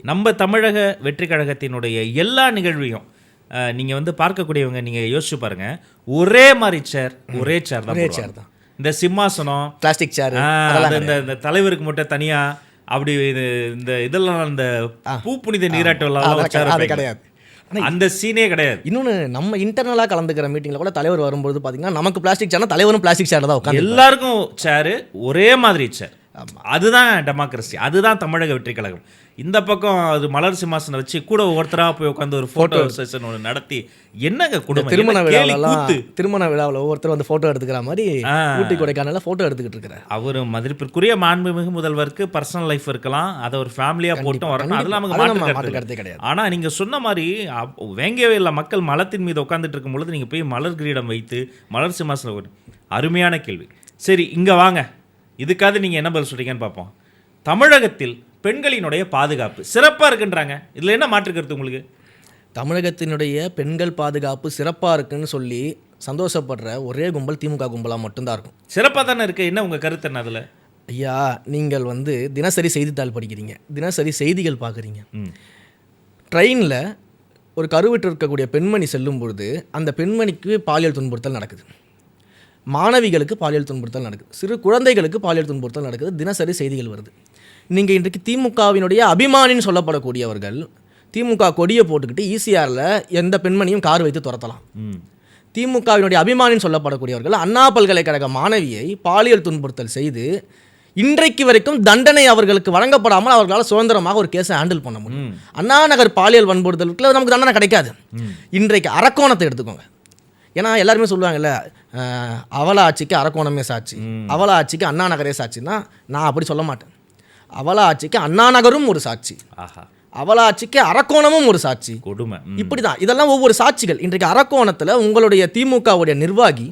நம்ம தமிழக வெற்றி கழகத்தினுடைய எல்லா நிகழ்வையும் நீங்கள் வந்து பார்க்கக்கூடியவங்க நீங்கள் யோசிச்சு பாருங்கள், ஒரே மாதிரி சேர், ஒரே சேர் தான். இந்த சிம்மாசனம், பிளாஸ்டிக் சேர், இந்த தலைவருக்கு மட்டும் தனியாக அப்படி இந்த இதெல்லாம் இந்த பூ புனித நீராட்டம் கிடையாது, அந்த சீனே கிடையாது. இன்னொன்று, நம்ம இன்டர்னலாக கலந்துக்கிற மீட்டிங்கில் கூட தலைவர் வரும்போது பார்த்தீங்கன்னா நமக்கு பிளாஸ்டிக் சேர்னா தலைவரும் பிளாஸ்டிக் சேர் தான் உட்காந்து, எல்லாருக்கும் சேரு ஒரே மாதிரி சேர். அதுதான் டெமோக்ரஸி, அதுதான் தமிழக வெற்றி கழகம். இந்த பக்கம் அது மலர் சிம்மாசனம் வச்சு கூட ஒருத்தராக போய் உட்காந்து ஒரு ஃபோட்டோ செஷன் ஒன்று நடத்தி என்னங்க குடும்பம் திருமண விழாவில் ஒவ்வொருத்தர் வந்து ஃபோட்டோ எடுத்துக்கிற மாதிரி ஊட்டி கொடைக்கானலில் ஃபோட்டோ எடுத்துக்கிட்டு இருக்கிறார். அவர் மதிப்பிற்குரிய மாண்புமிகு முதல்வருக்கு பர்சனல் லைஃப் இருக்கலாம், அதை ஒரு ஃபேமிலியாக போட்டும் வரணும், அதெல்லாம் நமக்கு மாற்று கருத்து கிடையாது. ஆனால் நீங்கள் சொன்ன மாதிரி வேங்கவே இல்லை, மக்கள் மலத்தின் மீது உட்காந்துட்டு இருக்கும் பொழுது நீங்கள் போய் மலர் கிரீடம் வைத்து மலர் சிம்மாசனம், அருமையான கேள்வி. சரி, இங்கே வாங்க, இதுக்காக நீங்கள் என்ன பதில் சொல்கிறீங்கன்னு பார்ப்போம். தமிழகத்தில் பெண்களினுடைய பாதுகாப்பு சிறப்பாக இருக்குன்றாங்க, இதில் என்ன மாற்று கருத்து உங்களுக்கு? தமிழகத்தினுடைய பெண்கள் பாதுகாப்பு சிறப்பாக இருக்குன்னு சொல்லி சந்தோஷப்படுற ஒரே கும்பல் திமுக கும்பலாக மட்டும்தான் இருக்கும். சிறப்பாக தானே இருக்குது, என்ன உங்கள் கருத்து என்ன அதில்? ஐயா, நீங்கள் வந்து தினசரி செய்தித்தாள் படிக்கிறீங்க, தினசரி செய்திகள் பார்க்குறீங்க. ட்ரெயினில் ஒரு கருவிட்டு இருக்கக்கூடிய பெண்மணி செல்லும் பொழுது அந்த பெண்மணிக்கு பாலியல் துன்புறுத்தல் நடக்குது, மாணவிகளுக்கு பாலியல் துன்புறுத்தல் நடக்குது, சிறு குழந்தைகளுக்கு பாலியல் துன்புறுத்தல் நடக்குது, தினசரி செய்திகள் வருது. நீங்கள் இன்றைக்கு திமுகவினுடைய அபிமானின்னு சொல்லப்படக்கூடியவர்கள் திமுக கொடியை போட்டுக்கிட்டு ஈசிஆரில் எந்த பெண்மணியும் கார் வைத்து துரத்தலாம். திமுகவினுடைய அபிமானின்னு சொல்லப்படக்கூடியவர்கள் அண்ணா பல்கலைக்கழக மாணவியை பாலியல் துன்புறுத்தல் செய்து இன்றைக்கு வரைக்கும் தண்டனை அவர்களுக்கு வழங்கப்படாமல் அவர்களால் சுதந்திரமாக ஒரு கேஸை ஹேண்டில் பண்ண முடியும். அண்ணா நகர் பாலியல் வன்புறுத்தலுக்குள்ள நமக்கு தண்டனை கிடைக்காது. இன்றைக்கு அரக்கோணத்தை எடுத்துக்கோங்க. ஏன்னா எல்லாருமே சொல்லுவாங்கல்ல, அவல ஆட்சிக்கு அரக்கோணமே சாட்சி, அவல ஆட்சிக்கு அண்ணா நகரே சாட்சின்னா நான் அப்படி சொல்ல மாட்டேன். அவல ஆட்சிக்கு அண்ணா நகரும் ஒரு சாட்சி, அவல ஆட்சிக்கு அரக்கோணமும் ஒரு சாட்சி. கொடுமை இப்படி தான், இதெல்லாம் ஒவ்வொரு சாட்சிகள். இன்றைக்கு அரக்கோணத்தில் உங்களுடைய திமுகவுடைய நிர்வாகி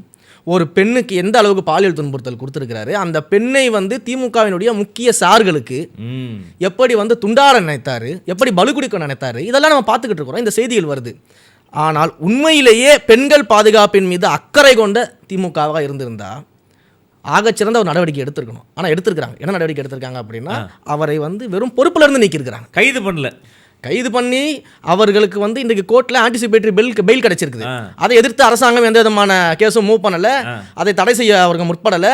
ஒரு பெண்ணுக்கு எந்த அளவுக்கு பாலியல் துன்புறுத்தல் கொடுத்துருக்கிறாரு, அந்த பெண்ணை வந்து திமுகவினுடைய முக்கிய சார்களுக்கு எப்படி வந்து துண்டாட நினைத்தாரு, எப்படி பலுகுடிக்க நினைத்தாரு, இதெல்லாம் நம்ம பார்த்துக்கிட்டு இருக்கிறோம், இந்த செய்திகள் வருது. ஆனால் உண்மையிலேயே பெண்கள் பாதுகாப்பின் மீது அக்கறை கொண்ட திமுகவாக இருந்திருந்தா ஆகச்சிறந்த ஒரு நடவடிக்கை எடுத்திருக்கணும். ஆனால் எடுத்திருக்காங்க. என்ன நடவடிக்கை எடுத்திருக்காங்க அப்படின்னா, அவரை வந்து வெறும் பொறுப்புல இருந்து நீக்கியிருக்கிறாங்க. கைது பண்ணி அவர்களுக்கு வந்து இன்றைக்கு கோர்ட்டில் ஆன்டிசிபேட்டரி பெயில் கிடைச்சிருக்குது. அதை எதிர்த்து அரசாங்கம் எந்த விதமான கேஸும் மூவ் பண்ணலை, அதை தடை செய்ய அவர்கள் முற்படலை.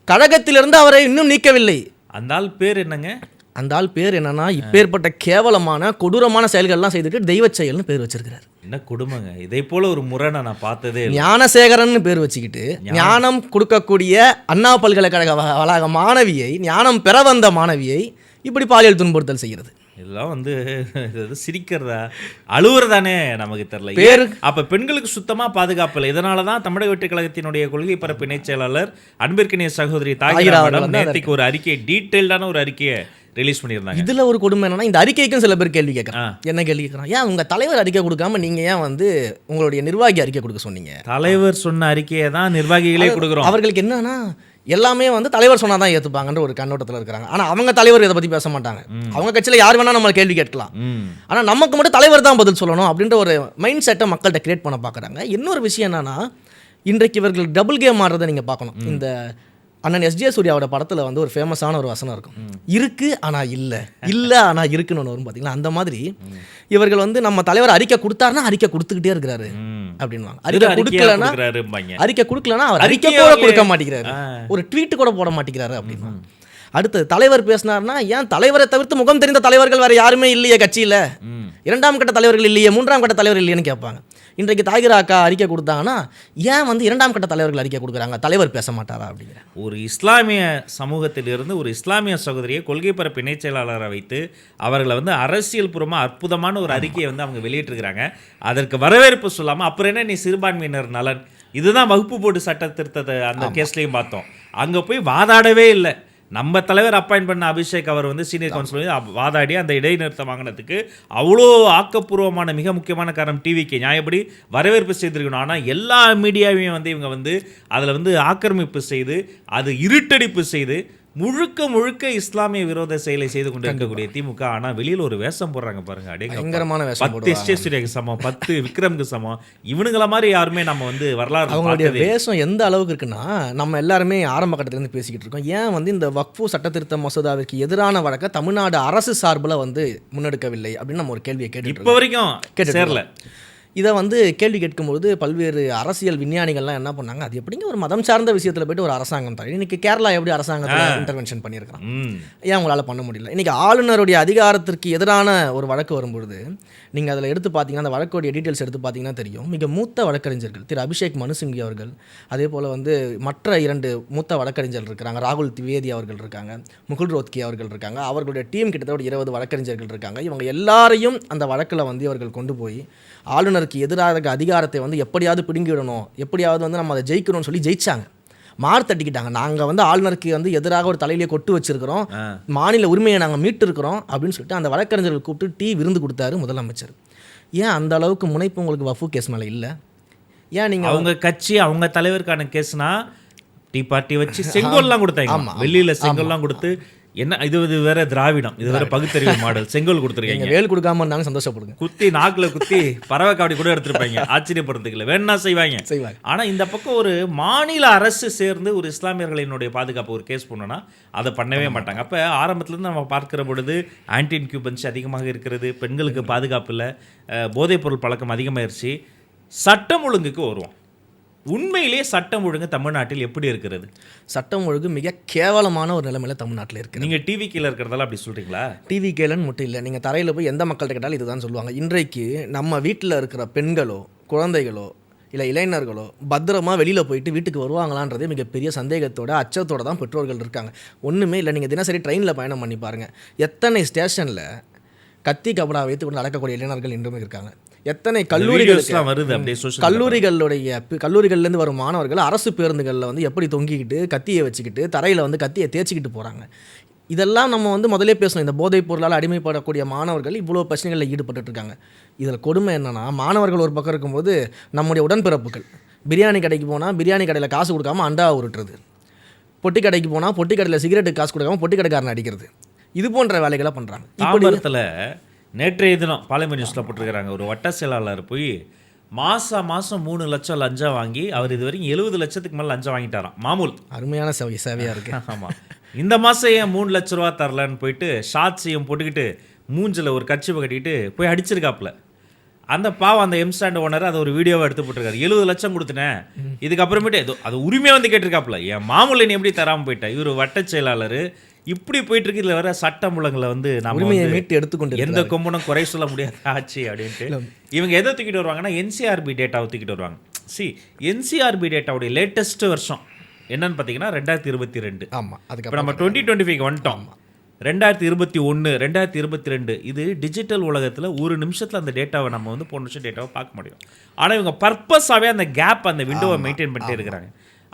கழகத்திலிருந்து அவரை இன்னும் நீக்கவில்லை. அந்த ஆள் பேர் என்னங்க? அந்த ஆள் பேர் என்னன்னா, இப்பேற்பட்ட கேவலமான கொடூரமான செயல்கள்லாம் செய்துட்டு தெய்வ செயல்னு பேர் வச்சிருக்கிறார். என்ன கொடுமைங்க, இதை போல ஒரு முரணை நான் பார்த்ததே இல்லை. ஞானசேகரன் பேர் வச்சுக்கிட்டு ஞானம் கொடுக்கக்கூடிய அண்ணா பல்கலைக்கழக வளாக மாணவியை, ஞானம் பெற வந்த மாணவியை இப்படி பாலியல் துன்புறுத்தல் செய்கிறது. இதெல்லாம் வந்து சிரிக்கிறதா அழுவுறதானே நமக்கு தெரியல. பேரு அப்ப பெண்களுக்கு சுத்தமா பாதுகாப்பு இல்லை. இதனாலதான் தமிழக வெற்றி கழகத்தினுடைய கொள்கை பரப்பு இணைச் செயலாளர் அன்பிற்கினிய சகோதரி தாகிரா நேற்றுக்கு ஒரு அறிக்கையை, டீட்டெயில்டான ஒரு அறிக்கையை ரிலீஸ் பண்ணியிருந்தாங்க. இதுல ஒரு கொடுமை என்னன்னா, இந்த அறிக்கைக்கும் சில பேர் கேள்வி கேட்கறாங்க. என்ன கேள்வி கேட்கறாங்க? ஏன் உங்க தலைவர் அறிக்கை கொடுக்காம நீங்க ஏன் வந்து உங்களுடைய நிர்வாகி அறிக்கை கொடுக்க சொன்னீங்க? தலைவர் சொன்ன அறிக்கையை தான் நிர்வாகிகளே கொடுக்குறோம். அவர்களுக்கு என்னன்னா, எல்லாமே வந்து தலைவர் சொன்னாதான் ஏத்துப்பாங்கன்ற ஒரு கண்ணோட்டத்தில் இருக்கிறாங்க. ஆனா அவங்க தலைவர் இதை பத்தி பேச மாட்டாங்க. அவங்க கட்சியில யார் வேணா நம்ம கேள்வி கேட்கலாம், ஆனா நமக்கு மட்டும் தலைவர் தான் பதில் சொல்லணும் அப்படின்ற ஒரு மைண்ட் செட்டை மக்கள்கிட்ட கிரியேட் பண்ண பார்க்குறாங்க. இன்னொரு விஷயம் என்னன்னா, இன்றைக்கு இவர்கள் டபுள் கேம் ஆடுறதை நீங்க பார்க்கணும். இந்த அண்ணன் எஸ்ஜே சூர்யாவோட படத்துல வந்து ஒரு ஃபேமஸான ஒரு வசனம் இருக்கும், இருக்கு ஆனா இல்ல ஆனா இருக்குன்னு வரும் பாத்தீங்களா. அந்த மாதிரி இவர்கள் வந்து நம்ம தலைவர் அறிக்கை கொடுத்தாருன்னா அறிக்கை கொடுத்துக்கிட்டே இருக்கிறாரு அப்படின்வாங்க. அறிக்கை கொடுக்கலன்னா அவர் அறிக்கை கூட கொடுக்க மாட்டேங்கிறாரு, ஒரு ட்வீட் கூட போட மாட்டேங்கிறாரு அப்படின்னு. அடுத்து தலைவர் பேசினார்னா, ஏன் தலைவரை தவிர்த்து முகம் தெரிந்த தலைவர்கள் வேற யாருமே இல்லையே கட்சியில, இரண்டாம் கட்ட தலைவர்கள் இல்லையே, மூன்றாம் கட்ட தலைவர்கள் இல்லையேன்னு கேட்பாங்க. இன்றைக்கு தாகிரா அக்கா அறிக்கை கொடுத்தாங்கன்னா, ஏன் வந்து இரண்டாம் கட்ட தலைவர்கள் அறிக்கை கொடுக்குறாங்க, தலைவர் பேச மாட்டாரா அப்படிங்கிற. ஒரு இஸ்லாமிய சமூகத்திலிருந்து ஒரு இஸ்லாமிய சகோதரியை கொள்கை பரப்பு இணைச் செயலாளரை வைத்து அவர்களை வந்து அரசியல் பூர்வமாக அற்புதமான ஒரு அறிக்கையை வந்து அவங்க வெளியிட்டிருக்கிறாங்க. அதற்கு வரவேற்பு சொல்லாமல் அப்புறம் என்ன நீ சிறுபான்மையினர் நலன், இதுதான் வகுப்பு போர்டு சட்ட திருத்தத்தை அந்த கேஸ்லையும் பார்த்தோம். அங்கே போய் வாதாடவே இல்லை. நம்ம தலைவர் அப்பாயின்ட் பண்ண அபிஷேக் அவர் வந்து சீனியர் கவுன்சிலர் வாதாடி அந்த இடைநிறுத்தம் வாங்கினதுக்கு அவ்வளோ ஆக்கப்பூர்வமான மிக முக்கியமான காரணம் டிவிக்கு நியாயப்படி வரவேற்பு செய்திருக்கணும். ஆனால் எல்லா மீடியாவையும் வந்து இவங்க வந்து அதில் வந்து ஆக்கிரமிப்பு செய்து அது இருட்டடிப்பு செய்து முழுக்க இஸ்லாமிய விரோத செயலை செய்து கொண்டு இருக்கக்கூடிய திமுக. ஆனால் வெளியில் ஒரு வேஷம் போடுறாங்க பாருங்க, பயங்கரமான வேஷம். 10 எஸ்டேஸ்வரியாக்கு சமம், 10 விக்ரமுக்கு சமம், இவனுங்கள மாதிரி யாருமே நம்ம வந்து வரலாறு. அவங்களுடைய வேஷம் எந்த அளவுக்கு இருக்குன்னா, நம்ம எல்லாருமே ஆரம்ப கட்டத்திலேருந்து பேசிக்கிட்டு இருக்கோம், ஏன் வந்து இந்த வக்ஃபு சட்டத்திருத்த மசோதாவிற்கு எதிரான வழக்கை தமிழ்நாடு அரசு சார்பில் வந்து முன்னெடுக்கவில்லை அப்படின்னு நம்ம ஒரு கேள்வியை கேட்டு இப்போ வரைக்கும் கேட்டல. இதை வந்து கேள்வி கேட்கும்போது பல்வேறு அரசியல் விஞ்ஞானிகள்லாம் என்ன பண்ணாங்க, அது எப்படிங்க ஒரு மதம் சார்ந்த விஷயத்தில் போய்ட்டு ஒரு அரசாங்கம் தான். இன்னைக்கு கேரளா எப்படி அரசாங்கத்தில் இன்டர்வென்ஷன் பண்ணியிருக்கான், ஏன் உங்களால் பண்ண முடியல? இன்னைக்கு ஆளுநருடைய அதிகாரத்திற்கு எதிரான ஒரு வழக்கு வரும்பொழுது நீங்கள் அதில் எடுத்து பார்த்தீங்கன்னா, அந்த வழக்குடைய டீட்டெயில்ஸ் எடுத்து பார்த்தீங்கன்னா தெரியும். மிக மூத்த வழக்கறிஞர்கள் திரு அபிஷேக் மனு சிங்வி அவர்கள், அதே போல் வந்து மற்ற 2 மூத்த வழக்கறிஞர்கள் இருக்கிறாங்க, ராகுல் திவேதி அவர்கள் இருக்காங்க, முகுல் ரோத்கி அவர்கள் இருக்காங்க, அவர்களுடைய டீம் கிட்டத்தட்ட 20 வழக்கறிஞர்கள் இருக்காங்க. இவங்க எல்லாரையும் அந்த வழக்கில் வந்து இவர்கள் கொண்டு போய் ஆளுநருக்கு எதிராக அதிகாரத்தை வந்து எப்படியாவது பிடுங்கிடணும், எப்படியாவது வந்து நம்ம அதை ஜெயிக்கணும்னு சொல்லி ஜெயிச்சாங்க. மார் தட்டிக்கிட்டாங்க, நாங்கள் வந்து ஆளுநருக்கு வந்து எதிராக ஒரு தலையிலே கொட்டு வச்சிருக்கிறோம், மாநில உரிமையை நாங்கள் மீட்டு இருக்கிறோம் அப்படின்னு சொல்லிட்டு அந்த வழக்கறிஞர்கள் கூப்பிட்டு விருந்து கொடுத்தாரு முதலமைச்சர். ஏன் அந்த அளவுக்கு முனைப்பு உங்களுக்கு வஃபு கேஸ் மேலே இல்லை? ஏன் நீங்கள் அவங்க கட்சி அவங்க தலைவருக்கான கேஸ்னா டீ பார்ட்டி வச்சு செங்கோல்லாம் கொடுத்தாங்க, வெளியில் செங்கோல்லாம் கொடுத்து என்ன இது வேற திராவிடம், இது வேற பகுத்தறிவு மாடல், செங்கோல் கொடுத்துருக்கீங்க. வேல் கொடுக்காம இருந்தாங்க சந்தோஷப்படுங்க, குத்தி நாக்கில் குத்தி பறவை காவடி கூட எடுத்துருப்பாங்க, ஆச்சரியப்படுறதுக்கு இல்லை, வேணா செய்வாங்க. ஆனால் இந்த பக்கம் ஒரு மாநில அரசு சேர்ந்து ஒரு இஸ்லாமியர்களினுடைய பாதுகாப்பு ஒரு கேஸ் பண்ணோன்னா அதை பண்ணவே மாட்டாங்க. அப்போ ஆரம்பத்துலேருந்து நம்ம பார்க்கிற பொழுது ஆன்டி இன்க்யூபன்சி அதிகமாக இருக்கிறது, பெண்களுக்கு பாதுகாப்பு இல்லை, போதைப்பொருள் பழக்கம் அதிகமாகிடுச்சு. சட்டம் ஒழுங்குக்கு வருவோம். உண்மையிலே சட்டம் ஒழுங்கு தமிழ்நாட்டில் எப்படி இருக்கிறது? சட்டம் ஒழுங்கு மிக கேவலமான ஒரு நிலைமையில் தமிழ்நாட்டில் இருக்குது. நீங்கள் டிவி கீழே இருக்கிறதால அப்படி சொல்கிறீங்களா? டிவி கேலன்னு மட்டும் இல்லை, நீங்கள் தரையில் போய் எந்த மக்கள்கிட்ட கேட்டாலும் இதுதான் சொல்லுவாங்க. இன்றைக்கு நம்ம வீட்டில் இருக்கிற பெண்களோ குழந்தைகளோ இல்லை இளைஞர்களோ பத்திரமா வெளியில் போயிட்டு வீட்டுக்கு வருவாங்களான்றதே மிகப்பெரிய சந்தேகத்தோட அச்சத்தோட தான் பெற்றோர்கள் இருக்காங்க. ஒன்றுமே இல்லை, நீங்கள் தினசரி ட்ரெயினில் பயணம் பண்ணி பாருங்கள், எத்தனை ஸ்டேஷனில் கத்தி கபடா வைத்து கொண்டு நடக்கக்கூடிய இளைஞர்கள் இன்றும் இருக்காங்க. எத்தனை கல்லூரிகள்லேருந்து வரும் மாணவர்கள் அரசு பேருந்துகளில் வந்து எப்படி தொங்கிக்கிட்டு கத்தியை வச்சுக்கிட்டு தரையில் வந்து கத்தியை தேய்ச்சிக்கிட்டு போகிறாங்க. இதெல்லாம் நம்ம வந்து முதலே பேசணும். இந்த போதைப் பொருளால் அடிமைப்படக்கூடிய மாணவர்கள் இவ்வளோ பிரச்சனைகளில் ஈடுபட்டு இருக்காங்க. இதில் கொடுமை என்னென்னா, மாணவர்கள் ஒரு பக்கம் இருக்கும்போது நம்முடைய உடன்பிறப்புகள் பிரியாணி கடைக்கு போனால் பிரியாணி கடையில் காசு கொடுக்காம அண்டா உருட்டுறது, பொட்டி கடைக்கு போனால் பொட்டி கடையில் சிகரெட்டுக்கு காசு கொடுக்காம பொட்டி கடைக்காரன் அடிக்கிறது, இது போன்ற வேலைகளை பண்ணுறாங்க. தாம்பரத்தில் நேற்றைய தினம் பாலிமர் நியூஸில் போட்டிருக்கிறாங்க, ஒரு வட்ட செயலாளர் போய் மாதம் 3 லட்சம் லஞ்சம் வாங்கி அவர் இது வரைக்கும் 70 லட்சத்துக்கு மேலே லஞ்சம் வாங்கிட்டாராம் மாமூல். அருமையான சேவையாக இருக்கு. ஆமாம், இந்த மாதம் ஏன் 3 லட்ச ரூபா தரலன்னு போயிட்டு ஷார்ட்ஸையும் போட்டுக்கிட்டு மூஞ்சில் ஒரு கட்சிப்பை கட்டிக்கிட்டு போய் அடிச்சிருக்காப்புல. அந்த பாவம் அந்த எம்ஸ்டாண்ட் ஓனர் அதை ஒரு வீடியோவை எடுத்து போட்டிருக்காரு. 70 லட்சம் கொடுத்துனேன், இதுக்கப்புறமேட்டு அது உரிமையாக வந்து கேட்டிருக்காப்புல, என் மாமூல் நீ எப்படி தராமல் போயிட்டேன். இவர் வட்ட செயலாளர் இப்படி போயிட்டு இருக்கு. இதில் வர சட்ட முழங்களை வந்து நம்ம மீட்டு எடுத்துக்கொண்டு எந்த கொம்பனும் குறை சொல்ல முடியாத ஆச்சு அப்படின்ட்டு இவங்க எதை தூக்கிட்டு வருவாங்கன்னா என்சிஆர்பி டேட்டாவை தூக்கிட்டு வருவாங்க. என்சிஆர்பி டேட்டாவுடைய லேட்டஸ்ட் வருஷம் என்னன்னு பார்த்தீங்கன்னா 2022. ஆமாம், அதுக்கு இப்போ நம்ம 2025 வந்துட்டோம். 2021, 2022 இது டிஜிட்டல் உலகத்தில் ஒரு நிமிஷத்தில் அந்த டேட்டாவை நம்ம வந்து போன வருஷம் டேட்டாவை பார்க்க முடியும். ஆனால் இவங்க பர்பஸாகவே அந்த கேப் அந்த விண்டோவை மெயின்டைன் பண்ணிட்டே இருக்கிறாங்க.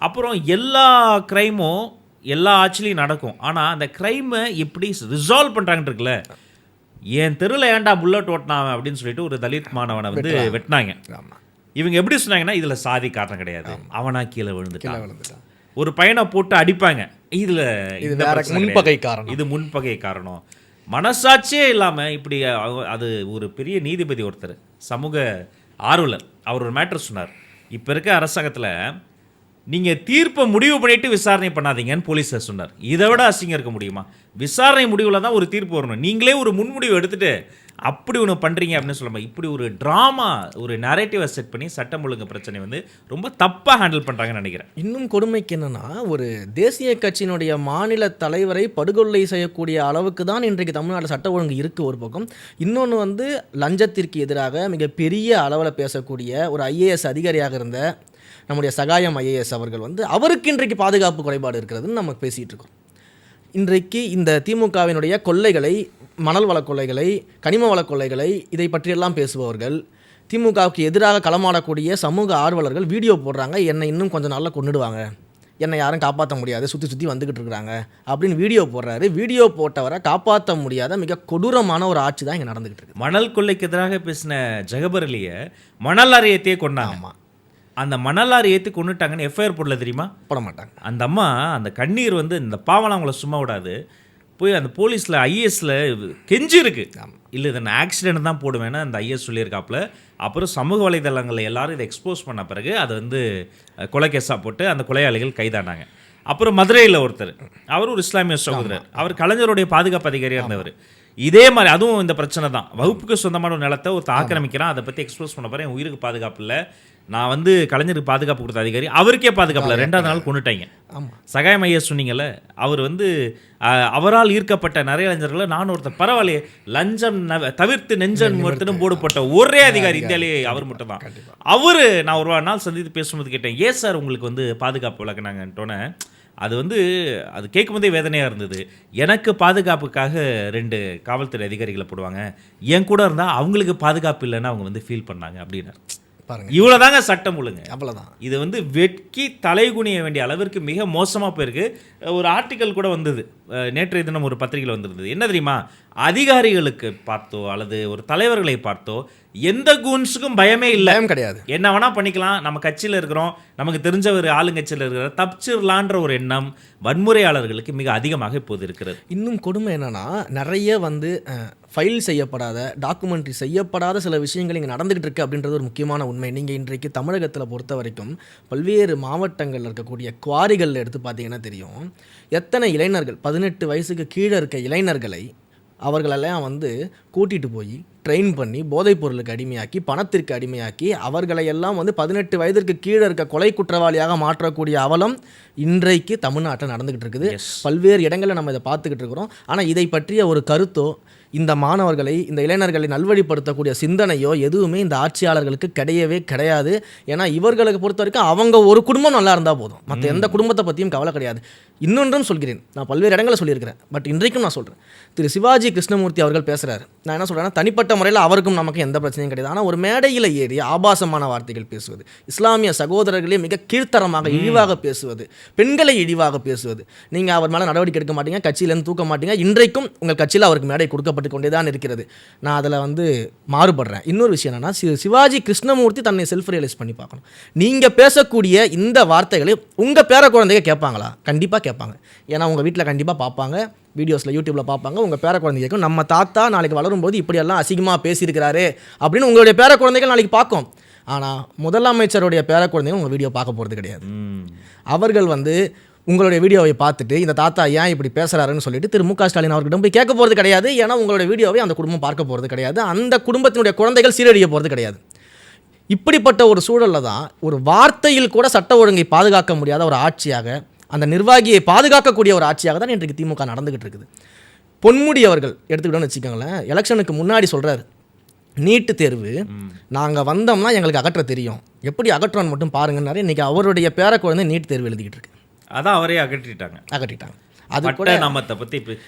அப்புறம் எல்லா க்ரைமும் எல்லா ஆட்சிலையும் நடக்கும். ஆனால் அந்த க்ரைமை எப்படி ரிசால்வ் பண்ணுறாங்கன்னு இருக்குல்ல, என் தெருவில் ஏன்டா புல்லட் ஓட்டினான் அப்படின்னு சொல்லிட்டு ஒரு தலித் மாணவனை வந்து வெட்டினாங்க. இவங்க எப்படி சொன்னாங்கன்னா இதில் சாதி காரணம் கிடையாது, அவனா கீழே விழுந்துட்டான். ஒரு பையனை போட்டு அடிப்பாங்க, இதில் முன்பகை காரணம், இது முன்பகை காரணம். மனசாட்சியே இல்லாமல் இப்படி அது ஒரு பெரிய நீதிபதி ஒருத்தர் சமூக ஆர்வலர் அவர் ஒரு மேட்டர் சொன்னார். இப்போ இருக்க அரசாங்கத்தில் நீங்கள் தீர்ப்பை முடிவு பண்ணிட்டு விசாரணை பண்ணாதீங்கன்னு போலீஸார் சொன்னார். இதை விட அசிங்கம் இருக்க முடியுமா? விசாரணை முடிவில் தான் ஒரு தீர்ப்பு வரணும். நீங்களே ஒரு முன்முடிவு எடுத்துட்டு அப்படி ஒன்று பண்ணுறீங்க அப்படின்னு சொல்லாமல் இப்படி ஒரு ட்ராமா, ஒரு நரேட்டிவை செட் பண்ணி சட்டம் ஒழுங்கு பிரச்சனை வந்து ரொம்ப தப்பாக ஹேண்டில் பண்ணுறாங்கன்னு நினைக்கிறேன். இன்னும் கொடுமைக்கு என்னென்னா, ஒரு தேசிய கட்சியினுடைய மாநில தலைவரை படுகொலை செய்யக்கூடிய அளவுக்கு தான் இன்றைக்கு தமிழ்நாட்டில் சட்ட ஒழுங்கு இருக்குது ஒரு பக்கம். இன்னொன்று வந்து லஞ்சத்திற்கு எதிராக மிகப்பெரிய அளவில் பேசக்கூடிய ஒரு ஐஏஎஸ் அதிகாரியாக இருந்த நம்முடைய சகாயம் ஐஏஎஸ் அவர்கள் வந்து அவருக்கு இன்றைக்கு பாதுகாப்பு குறைபாடு இருக்கிறதுன்னு நம்ம பேசிகிட்டு இருக்கோம். இன்றைக்கு இந்த திமுகவினுடைய கொள்ளைகளை, மணல் வள கொள்ளைகளை, கனிம வள கொள்ளைகளை, இதை பற்றியெல்லாம் பேசுபவர்கள், திமுகவுக்கு எதிராக களமாடக்கூடிய சமூக ஆர்வலர்கள் வீடியோ போடுறாங்க, என்னை இன்னும் கொஞ்சம் நாளில் கொண்டுடுவாங்க, என்னை யாரும் காப்பாற்ற முடியாது, சுற்றி வந்துக்கிட்டு இருக்கிறாங்க அப்படின்னு வீடியோ போடுறாரு. வீடியோ போட்டவரை காப்பாற்ற முடியாத மிக கொடூரமான ஒரு ஆட்சி தான் இங்கே நடந்துக்கிட்டு இருக்கு. மணல் கொள்ளைக்கு எதிராக பேசின ஜெகபர் அலியை மணல் அறையத்தையே கொண்டாங்க. அந்த மணலாறு ஏற்றி கொண்டுட்டாங்கன்னு எஃப்ஐஆர் போடல தெரியுமா? போட மாட்டாங்க. அந்த அம்மா அந்த கண்ணீர் வந்து இந்த பாவலாம் அவங்கள சும்மா விடாது. போய் அந்த போலீஸில் ஐஏஎஸில் கெஞ்சி இருக்கு, இல்லை இதை நான் ஆக்சிடென்ட் தான் போடுவேன்னு அந்த ஐஏஎஸ் சொல்லியிருக்காப்புல. அப்புறம் சமூக வலைதளங்களில் எல்லாரும் இதை எக்ஸ்போஸ் பண்ண பிறகு அதை வந்து கொலை கேஸாக போட்டு அந்த கொலையாளிகள் கைதானாங்க. அப்புறம் மதுரையில் ஒருத்தர், அவர் ஒரு இஸ்லாமிய சகோதரர், அவர் கலைஞருடைய பாதுகாப்பு அதிகாரியாக இருந்தவர். இதே மாதிரி அதுவும் இந்த பிரச்சனை தான். வகுப்புக்கு சொந்தமான ஒரு நிலத்தை ஒருத்தர் ஆக்கிரமிக்கிறான், அதை பற்றி எக்ஸ்போஸ் பண்ண போகிறேன், என் உயிருக்கு பாதுகாப்பு இல்லை, நான் வந்து கலைஞருக்கு பாதுகாப்பு கொடுத்த அதிகாரி, அவருக்கே பாதுகாப்பு இல்லை, 2வது நாள் கொண்டுட்டாங்க. சகாயம் ஐயா சொன்னீங்கல்ல, அவர் வந்து அவரால் ஈர்க்கப்பட்ட நிறைய இளைஞர்களை நான் ஒருத்தர் பரவாயில்லையே லஞ்சம் தவிர்த்து நெஞ்சன் மட்டும் போடுபட்ட ஒரே அதிகாரி இந்தியாவிலேயே அவர் மட்டும் தான். அவர் நான் ஒரு நாள் சந்தித்து பேசும்போது கேட்டேன், ஏன் சார் உங்களுக்கு வந்து பாதுகாப்பு விளக்குனாங்கன்ட்டோன்னே அது வந்து அது கேட்கும்போதே வேதனையாக இருந்தது. எனக்கு பாதுகாப்புக்காக 2 காவல்துறை அதிகாரிகளை போடுவாங்க, என் கூட இருந்தால் அவங்களுக்கு பாதுகாப்பு இல்லைன்னு அவங்க வந்து ஃபீல் பண்ணாங்க அப்படின்னாரு. இவ்வளோதாங்க சட்டம் ஒழுங்கு, அவ்வளோதான். இது வந்து வெட்கி தலைகுனிய வேண்டிய அளவிற்கு மிக மோசமாக போயிருக்கு. ஒரு ஆர்டிக்கல் கூட வந்தது நேற்றைய தினம், ஒரு பத்திரிகையில் வந்திருந்தது. என்ன தெரியுமா? அதிகாரிகளுக்கு பார்த்தோ அல்லது ஒரு தலைவர்களை பார்த்தோ எந்த கூன்ஸுக்கும் பயமே இல்லை, கிடையாது. என்ன வேணா பண்ணிக்கலாம், நம்ம கட்சியில் இருக்கிறோம், நமக்கு தெரிஞ்ச ஒரு ஆளுங்கட்சியில் இருக்கிற தப்பிச்சிடலான்ற ஒரு எண்ணம் வன்முறையாளர்களுக்கு மிக அதிகமாக இப்போது இருக்கிறது. இன்னும் கொடுமை என்னன்னா, நிறைய வந்து ஃபைல் செய்யப்படாத, டாக்குமெண்ட்ரி செய்யப்படாத சில விஷயங்கள் இங்கே நடந்துகிட்டு இருக்கு அப்படின்றது ஒரு முக்கியமான உண்மை. நீங்கள் இன்றைக்கு தமிழகத்தில் பொறுத்த வரைக்கும் பல்வேறு மாவட்டங்களில் இருக்கக்கூடிய குவாரிகளில் எடுத்து பார்த்தீங்கன்னா தெரியும், எத்தனை இளைஞர்கள் 18 வயசுக்கு கீழே இருக்க இளைஞர்களை அவர்களெல்லாம் வந்து கூட்டிகிட்டு போய் ட்ரெயின் பண்ணி போதைப் பொருளுக்கு அடிமையாக்கி, பணத்திற்கு அடிமையாக்கி, அவர்களை எல்லாம் வந்து 18 வயதிற்கு கீழே இருக்க கொலை குற்றவாளியாக மாற்றக்கூடிய அவலம் இன்றைக்கு தமிழ்நாட்டில் நடந்துக்கிட்டு இருக்குது. பல்வேறு இடங்களில் நம்ம இதை பார்த்துக்கிட்டு இருக்கிறோம். ஆனால் இதை பற்றிய ஒரு கருத்தோ, இந்த மாணவர்களை, இந்த இளைஞர்களை நல்வழிப்படுத்தக்கூடிய சிந்தனையோ எதுவுமே இந்த ஆட்சியாளர்களுக்கு கிடையவே கிடையாது. ஏன்னா இவர்களுக்கு பொறுத்த வரைக்கும் அவங்க ஒரு குடும்பம் நல்லா இருந்தால் போதும், மற்ற எந்த குடும்பத்தை பற்றியும் கவலை கிடையாது. இன்னொன்றும் சொல்கிறேன், நான் பல்வேறு இடங்களில் சொல்லியிருக்கிறேன், பட் இன்றைக்கும் நான் சொல்கிறேன். திரு சிவாஜி கிருஷ்ணமூர்த்தி அவர்கள் பேசுகிறார். நான் என்ன சொல்கிறேன்னா, தனிப்பட்ட முறையில் அவருக்கும் நமக்கு எந்த பிரச்சனையும் கிடையாது. ஆனால் ஒரு மேடையில் ஏறி ஆபாசமான வார்த்தைகள் பேசுவது, இஸ்லாமிய சகோதரர்களே மிக கீழ்த்தரமாக இழிவாக பேசுவது, பெண்களை இழிவாக பேசுவது, நீங்கள் அவர் மேலே நடவடிக்கை எடுக்க மாட்டீங்க, கட்சியிலேருந்து தூக்க மாட்டீங்க. இன்றைக்கும் உங்கள் கட்சியில் அவருக்கு மேடை கொடுக்கப்பட்டு கொண்டே தான் இருக்கிறது. நான் அதில் வந்து மாறுபடுறேன். இன்னொரு விஷயம் என்னன்னா, சிவாஜி கிருஷ்ணமூர்த்தி தன்னை செல்ஃப் ரியலைஸ் பண்ணி பார்க்கணும். நீங்கள் பேசக்கூடிய இந்த வார்த்தைகளை உங்கள் பேர குழந்தைங்க கேட்பாங்களா? கண்டிப்பாக கேட்பாங்க. ஏன்னா உங்கள் வீட்டில் கண்டிப்பாக பார்ப்பாங்க, வீடியோஸில் யூடியூப்பில் பார்ப்பாங்க. உங்கள் பேர குழந்தைக்கும் நம்ம தாத்தா நாளைக்கு வளரும்போது இப்படியெல்லாம் அசிங்கமாக பேசியிருக்கிறாரு அப்படின்னு உங்களுடைய பேர குழந்தைகள் நாளைக்கு பார்க்கும். ஆனால் முதலமைச்சருடைய பேர குழந்தைங்க உங்கள் வீடியோ பார்க்க போகிறது கிடையாது. அவர்கள் வந்து உங்களுடைய வீடியோவை பார்த்துட்டு இந்த தாத்தா ஏன் இப்படி பேசுகிறாருன்னு சொல்லிட்டு திரு மு க ஸ்டாலின் அவர்கிட்ட போய் கேட்க போகிறது கிடையாது. ஏன்னா உங்களுடைய வீடியோவை அந்த குடும்பம் பார்க்க போகிறது கிடையாது. அந்த குடும்பத்தினுடைய குழந்தைகள் சீரழிய போகிறது கிடையாது. இப்படிப்பட்ட ஒரு சூழலில் தான் ஒரு வார்த்தையில் கூட சட்ட ஒழுங்கை பாதுகாக்க முடியாத ஒரு ஆட்சியாக, அந்த நிர்வாகியை பாதுகாக்கக்கூடிய ஒரு ஆட்சியாக தான் இன்றைக்கு திமுக நடந்துகிட்டு இருக்குது. பொன்முடி அவர்கள் எடுத்துக்கிட்டோன்னு வச்சுக்கோங்களேன், எலெக்ஷனுக்கு முன்னாடி சொல்கிறாரு, நீட்டு தேர்வு நாங்கள் வந்தோம்னா எங்களுக்கு அகற்ற தெரியும், எப்படி அகற்றோன்னு மட்டும் பாருங்கன்னாரு. இன்றைக்கி அவருடைய பேர குழந்தை நீட் தேர்வு எழுதிக்கிட்டு இருக்கு. அதான் அவரே அகற்றிட்டாங்க. அது கூட நாமத்தை பற்றி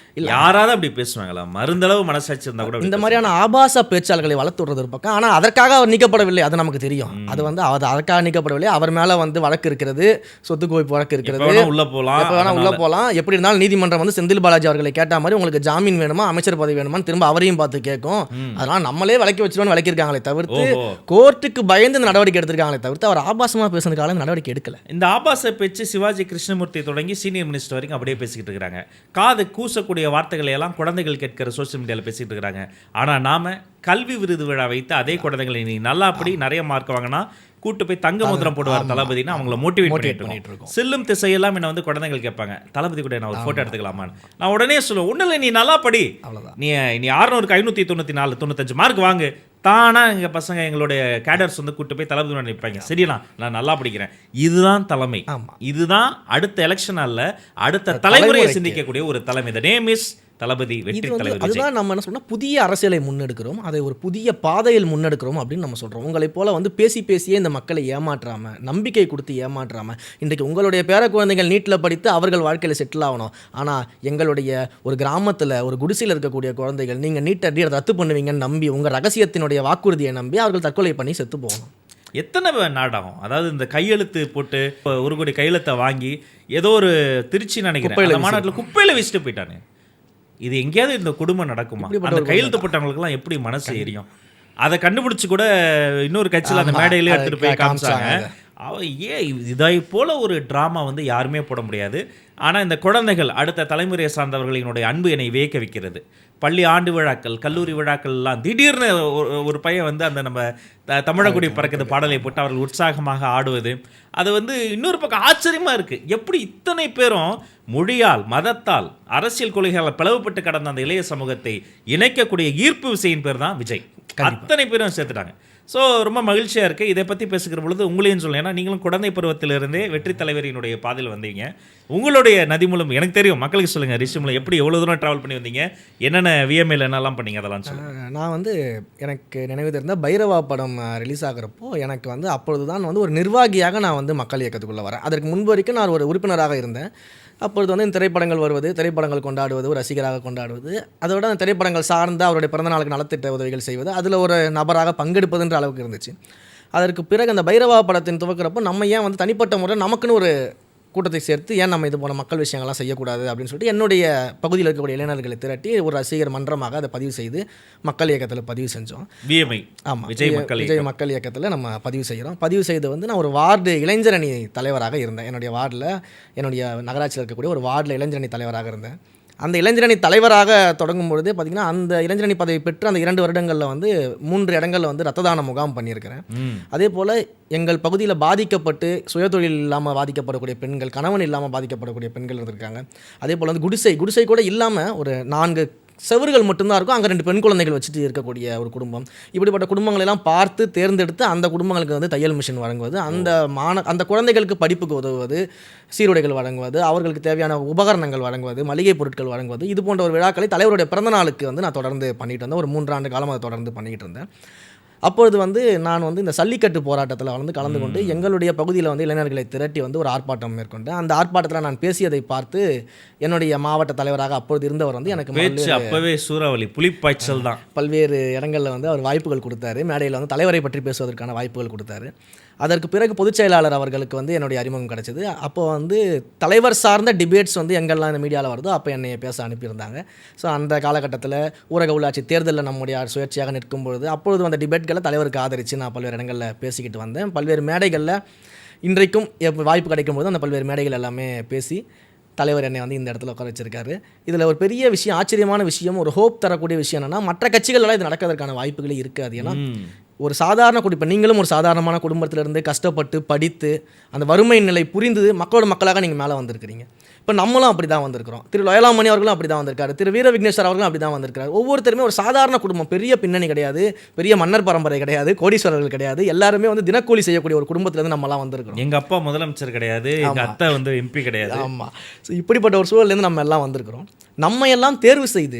யாராவது அப்படி பேசுவாங்களா? மருந்தளவு மனசாட்சி இருந்தால் கூட இந்த மாதிரியான ஆபாச பேச்சாளர்களை வளர்த்து விடுறது ஒரு பக்கம். ஆனால் அதற்காக அவர் நீக்கப்படவில்லை, அது நமக்கு தெரியும். அது வந்து அதற்காக நீக்கப்படவில்லை. அவர் மேலே வந்து வழக்கு இருக்கிறது, சொத்து குவிப்பு வழக்கு இருக்கிறது, உள்ள போகலாம், எப்போ வேணால் உள்ள போகலாம். எப்படி இருந்தாலும் நீதிமன்றம் வந்து செந்தில் பாலாஜி அவர்களை கேட்ட மாதிரி உங்களுக்கு ஜாமீன் வேணுமா, அமைச்சர் பதவி வேணுமான்னு திரும்ப அவரையும் பார்த்து கேட்கும். அதனால் நம்மளே விலக்கி வச்சிருவோன்னு விளக்கியிருக்காங்களே தவிர்த்து, கோர்ட்டுக்கு பயந்து இந்த நடவடிக்கை எடுத்திருக்காங்களே தவிர்த்து அவர் ஆபாசமாக பேசுனதுக்காக நடவடிக்கை எடுக்கல. இந்த ஆபாச பேச்சு சிவாஜி கிருஷ்ணமூர்த்தி தொடங்கி சீனியர் மினிஸ்டர் வரைக்கும் அப்படியே பேசிக்கிட்டு இருக்கிறாங்க. காது கூசக்கூடிய வார்த்தைகளை எல்லாம் குழந்தைகள் கேட்கிற சோசியல் மீடியாவில் பேசிட்டு இருக்கிறாங்க. ஆனால் நாம கல்வி விருது விழா வைத்து அதே குழந்தைகளை நீ நல்லா அப்படி நிறைய மார்க் வாங்கினா கூட்டு போய் தங்க முத்திரம் போடுவார் தளபதினா அவங்கள மோட்டிவேட் பண்ணிட்டு இருக்கோம். செல்லும் திசையெல்லாம் என்ன வந்து குழந்தைகள் கேட்பாங்க, தளபதி கூட நான் ஒரு ஃபோட்டோ எடுத்துக்கலாமான்னு. நான் உடனே சொல்லுவேன், ஒன்றும் இல்லை, நீ நல்லா படி, நீ 600க்கு 594 95 மார்க் வாங்கு, தானா எங்கள் பசங்க எங்களுடைய கேடர்ஸ் வந்து கூட்டு போய் தளபதி நினைப்பாங்க. சரியா, நான் நல்லா படிக்கிறேன். இதுதான் தலைமை. இதுதான் அடுத்த எலெக்ஷன் அல்ல, அடுத்த தலைமுறையை சிந்திக்கக்கூடிய ஒரு தலைமை. த நேம் இஸ் தளபதி வெற்றி தலைவர். அதுதான் நம்ம என்ன சொன்னால் புதிய அரசியலை முன்னெடுக்கிறோம், அதை ஒரு புதிய பாதையில் முன்னெடுக்கிறோம் அப்படின்னு நம்ம சொல்கிறோம். உங்களை போல வந்து பேசியே இந்த மக்களை ஏமாற்றாமல், நம்பிக்கை கொடுத்து ஏமாற்றாமல், இன்றைக்கு உங்களுடைய பேர குழந்தைகள் நீட்டில் படித்து அவர்கள் வாழ்க்கையில் செட்டில் ஆகணும். ஆனால் எங்களுடைய ஒரு கிராமத்தில் ஒரு குடிசையில் இருக்கக்கூடிய குழந்தைகள் நீங்கள் நீட்டை ரத்து பண்ணுவீங்கன்னு நம்பி, உங்கள் ரகசியத்தினுடைய வாக்குறுதியை நம்பி அவர்கள் தற்கொலை பண்ணி செத்து போகணும். எத்தனை நாடகம். அதாவது இந்த கையெழுத்து போட்டு 1 கோடி கையெழுத்தை வாங்கி ஏதோ ஒரு திருச்சி நினைக்கிறேன் மாநாட்டில் குப்பையில் வச்சுட்டு போயிட்டானே. இது எங்கேயாவது இந்த குடும்பம் நடக்குமா? அந்த கையெழுத்து போட்டவங்களுக்குலாம் எப்படி மனசு எரியும்? அதை கண்டுபிடிச்சு கூட இன்னொரு கட்சியில் அந்த மேடையிலே எடுத்துகிட்டு போய் காமிச்சாங்க. இதை போல ஒரு ட்ராமா வந்து யாருமே போட முடியாது. ஆனால் இந்த குழந்தைகள் அடுத்த தலைமுறையை சார்ந்தவர்களினுடைய அன்பு என்னை வியக்க வைக்கிறது. பள்ளி ஆண்டு விழாக்கள், கல்லூரி விழாக்கள்லாம் திடீர்னு ஒரு பையன் வந்து அந்த நம்ம தமிழக்குடி பறக்குது பாடலை போட்டு அவர்கள் உற்சாகமாக ஆடுவது, அது வந்து இன்னொரு பக்கம் ஆச்சரியமாக இருக்குது. எப்படி இத்தனை பேரும் மொழியால், மதத்தால், அரசியல் கொள்கையால் பிளவுபட்டு கடந்த அந்த இளைய சமூகத்தை இணைக்கக்கூடிய ஈர்ப்பு விசையின் பேர் தான் விஜய். அத்தனை பேரும் சேர்த்துட்டாங்க. ஸோ ரொம்ப மகிழ்ச்சியாக இருக்குது. இதை பற்றி பேசுகிற பொழுது உங்களையும் சொல்லலாம், ஏன்னா நீங்களும் குழந்தை பருவத்திலிருந்தே வெற்றி தலைவரினுடைய பாதையில் வந்தீங்க. உங்களுடைய நதி மூலம் எனக்கு தெரியும், மக்களுக்கு சொல்லுங்கள், ரிஷி மூலம் எப்படி எவ்வளோ தூரம் ட்ராவல் பண்ணி வந்தீங்க, என்னென்ன விஎம்ஏல என்னெல்லாம் பண்ணீங்க, அதெல்லாம் சொல்லுங்கள். நான் வந்து எனக்கு நினைவு தெரிந்த பைரவா படம் ரிலீஸ் ஆகிறப்போ எனக்கு வந்து அப்பொழுது தான் வந்து ஒரு நிர்வாகியாக நான் வந்து மக்கள் இயக்கத்துக்குள்ளே வரேன். அதற்கு முன்பு வரைக்கும் நான் ஒரு உறுப்பினராக இருந்தேன். அப்பொழுது வந்து இந்த திரைப்படங்கள் வருவது, திரைப்படங்கள் கொண்டாடுவது, ஒரு ரசிகராக கொண்டாடுவது, அதோட அந்த திரைப்படங்கள் சார்ந்த அவருடைய பிறந்தநாளுக்கு நலத்திட்ட உதவிகள் செய்வது, அதில் ஒரு நபராக பங்கெடுப்பதுன்ற அளவுக்கு இருந்துச்சு. அதற்கு பிறகு அந்த பைரவா படத்தின் துவக்கிறப்போ நம்ம ஏன் வந்து தனிப்பட்ட முறை நமக்குன்னு ஒரு கூட்டத்தை சேர்த்து ஏன் நம்ம இது போன மக்கள் விஷயங்கள்லாம் செய்யக்கூடாது அப்படின்னு சொல்லிட்டு என்னுடைய பகுதியில் இருக்கக்கூடிய இளைஞர்களை திரட்டி ஒரு ரசிகர் மன்றமாக அதை பதிவு செய்து மக்கள் இயக்கத்தில் பதிவு செஞ்சோம். ஆமாம், விஜய் மக்கள் இயக்கத்தில் நம்ம பதிவு செய்கிறோம். பதிவு செய்து வந்து நான் ஒரு வார்டு இளைஞரணி தலைவராக இருந்தேன். என்னுடைய வார்டில், என்னுடைய நகராட்சியில் இருக்கக்கூடிய ஒரு வார்டில் இளைஞரணி தலைவராக இருந்தேன். அந்த இளைஞரணி தலைவராக தொடங்கும் பொழுதே பார்த்திங்கன்னா அந்த இளைஞரணி பதவி பெற்று அந்த 2 வருடங்களில் வந்து 3 இடங்களில் வந்து ரத்த தான முகாம் பண்ணியிருக்கிறேன். அதே போல் எங்கள் பகுதியில் பாதிக்கப்பட்டு சுயதொழில் இல்லாமல் பாதிக்கப்படக்கூடிய பெண்கள், கணவன் இல்லாமல் பாதிக்கப்படக்கூடிய பெண்கள் இருந்திருக்காங்க. அதே போல் வந்து குடிசை கூட இல்லாமல் ஒரு 4 செவர்கள் மட்டும்தான் இருக்கும், அங்கே 2 பெண் குழந்தைகள் வச்சுட்டு இருக்கக்கூடிய ஒரு குடும்பம். இப்படிப்பட்ட குடும்பங்களெல்லாம் பார்த்து தேர்ந்தெடுத்து அந்த குடும்பங்களுக்கு வந்து தையல் மிஷின் வழங்குவது, அந்த குழந்தைகளுக்கு படிப்புக்கு உதவுவது, சீருடைகள் வழங்குவது, அவர்களுக்கு தேவையான உபகரணங்கள் வழங்குவது, மளிகை பொருட்கள் வழங்குவது, இது போன்ற ஒரு விழாக்களை தலைவருடைய பிறந்தநாளுக்கு வந்து நான் தொடர்ந்து பண்ணிட்டு இருந்தேன். ஒரு 3 ஆண்டு காலம் அதை தொடர்ந்து பண்ணிக்கிட்டு இருந்தேன். அப்பொழுது வந்து நான் வந்து இந்த சல்லிக்கட்டு போராட்டத்தில் வந்து கலந்து கொண்டு எங்களுடைய பகுதியில் வந்து இளைஞர்களை திரட்டி வந்து ஒரு ஆர்ப்பாட்டம் மேற்கொண்டேன். அந்த ஆர்ப்பாட்டத்தில் நான் பேசியதை பார்த்து என்னுடைய மாவட்ட தலைவராக அப்பொழுது இருந்தவர் வந்து எனக்கு அப்பவே சூறாவளி புலிப்பாய்ச்சல் தான் பல்வேறு இடங்களில் வந்து அவர் வாய்ப்புகள் கொடுத்தாரு. மேடையில் வந்து தலைவரை பற்றி பேசுவதற்கான வாய்ப்புகள் கொடுத்தாரு. அதற்கு பிறகு பொதுச் செயலாளர் அவர்களுக்கு வந்து என்னுடைய அறிமுகம் கிடச்சிது. அப்போ வந்து தலைவர் சார்ந்த டிபேட்ஸ் வந்து எங்கெல்லாம் இந்த மீடியாவில் வருதோ அப்போ என்னை பேச அனுப்பியிருந்தாங்க. ஸோ அந்த காலகட்டத்தில் ஊரக உள்ளாட்சி தேர்தலில் நம்முடைய சுயேட்சையாக நிற்கும் பொழுது அப்பொழுது அந்த டிபேட்களை தலைவருக்கு ஆதரித்து நான் பல்வேறு இடங்களில் பேசிக்கிட்டு வந்தேன். பல்வேறு மேடைகளில் இன்றைக்கும் வாய்ப்பு கிடைக்கும் போது அந்த பல்வேறு மேடைகள் எல்லாமே பேசி தலைவர் என்னை வந்து இந்த இடத்துல உட்கார வச்சிருக்காரு. இதில் ஒரு பெரிய விஷயம், ஆச்சரியமான விஷயம், ஒரு ஹோப் தரக்கூடிய விஷயம் என்னென்னா மற்ற கட்சிகளெல்லாம் இது நடக்கிறதுக்கான வாய்ப்புகளே இருக்காது. ஏன்னா ஒரு சாதாரண இப்போ நீங்களும் ஒரு சாதாரணமான குடும்பத்திலிருந்து கஷ்டப்பட்டு படித்து அந்த வறுமை நிலை புரிந்து மக்களோட மக்களாக நீங்கள் மேலே வந்திருக்கிறீங்க. இப்போ நம்மளும் அப்படி தான் வந்திருக்கிறோம். திரு லோயலாமணி அவர்களும் அப்படி தான் வந்திருக்காரு. திரு வீர விக்னேஸ்வர் அவர்களும் அப்படி தான் வந்திருக்காரு. ஒவ்வொருத்தருமே ஒரு சாதாரண குடும்பம், பெரிய பின்னணி கிடையாது, பெரிய மன்னர் பரம்பரை கிடையாது, கோடீஸ்வரர்கள் கிடையாது. எல்லாருமே வந்து தினக்கூலி செய்யக்கூடிய ஒரு குடும்பத்திலேருந்து நம்மலாம் வந்திருக்கிறோம். எங்கள் அப்பா முதலமைச்சர் கிடையாது, எங்கள் அத்தை வந்து எம்பி கிடையாது. ஆமாம். ஸோ இப்படிப்பட்ட ஒரு சூழல்லேருந்து நம்ம எல்லாம் வந்திருக்கிறோம். நம்ம எல்லாம் தேர்வு செய்து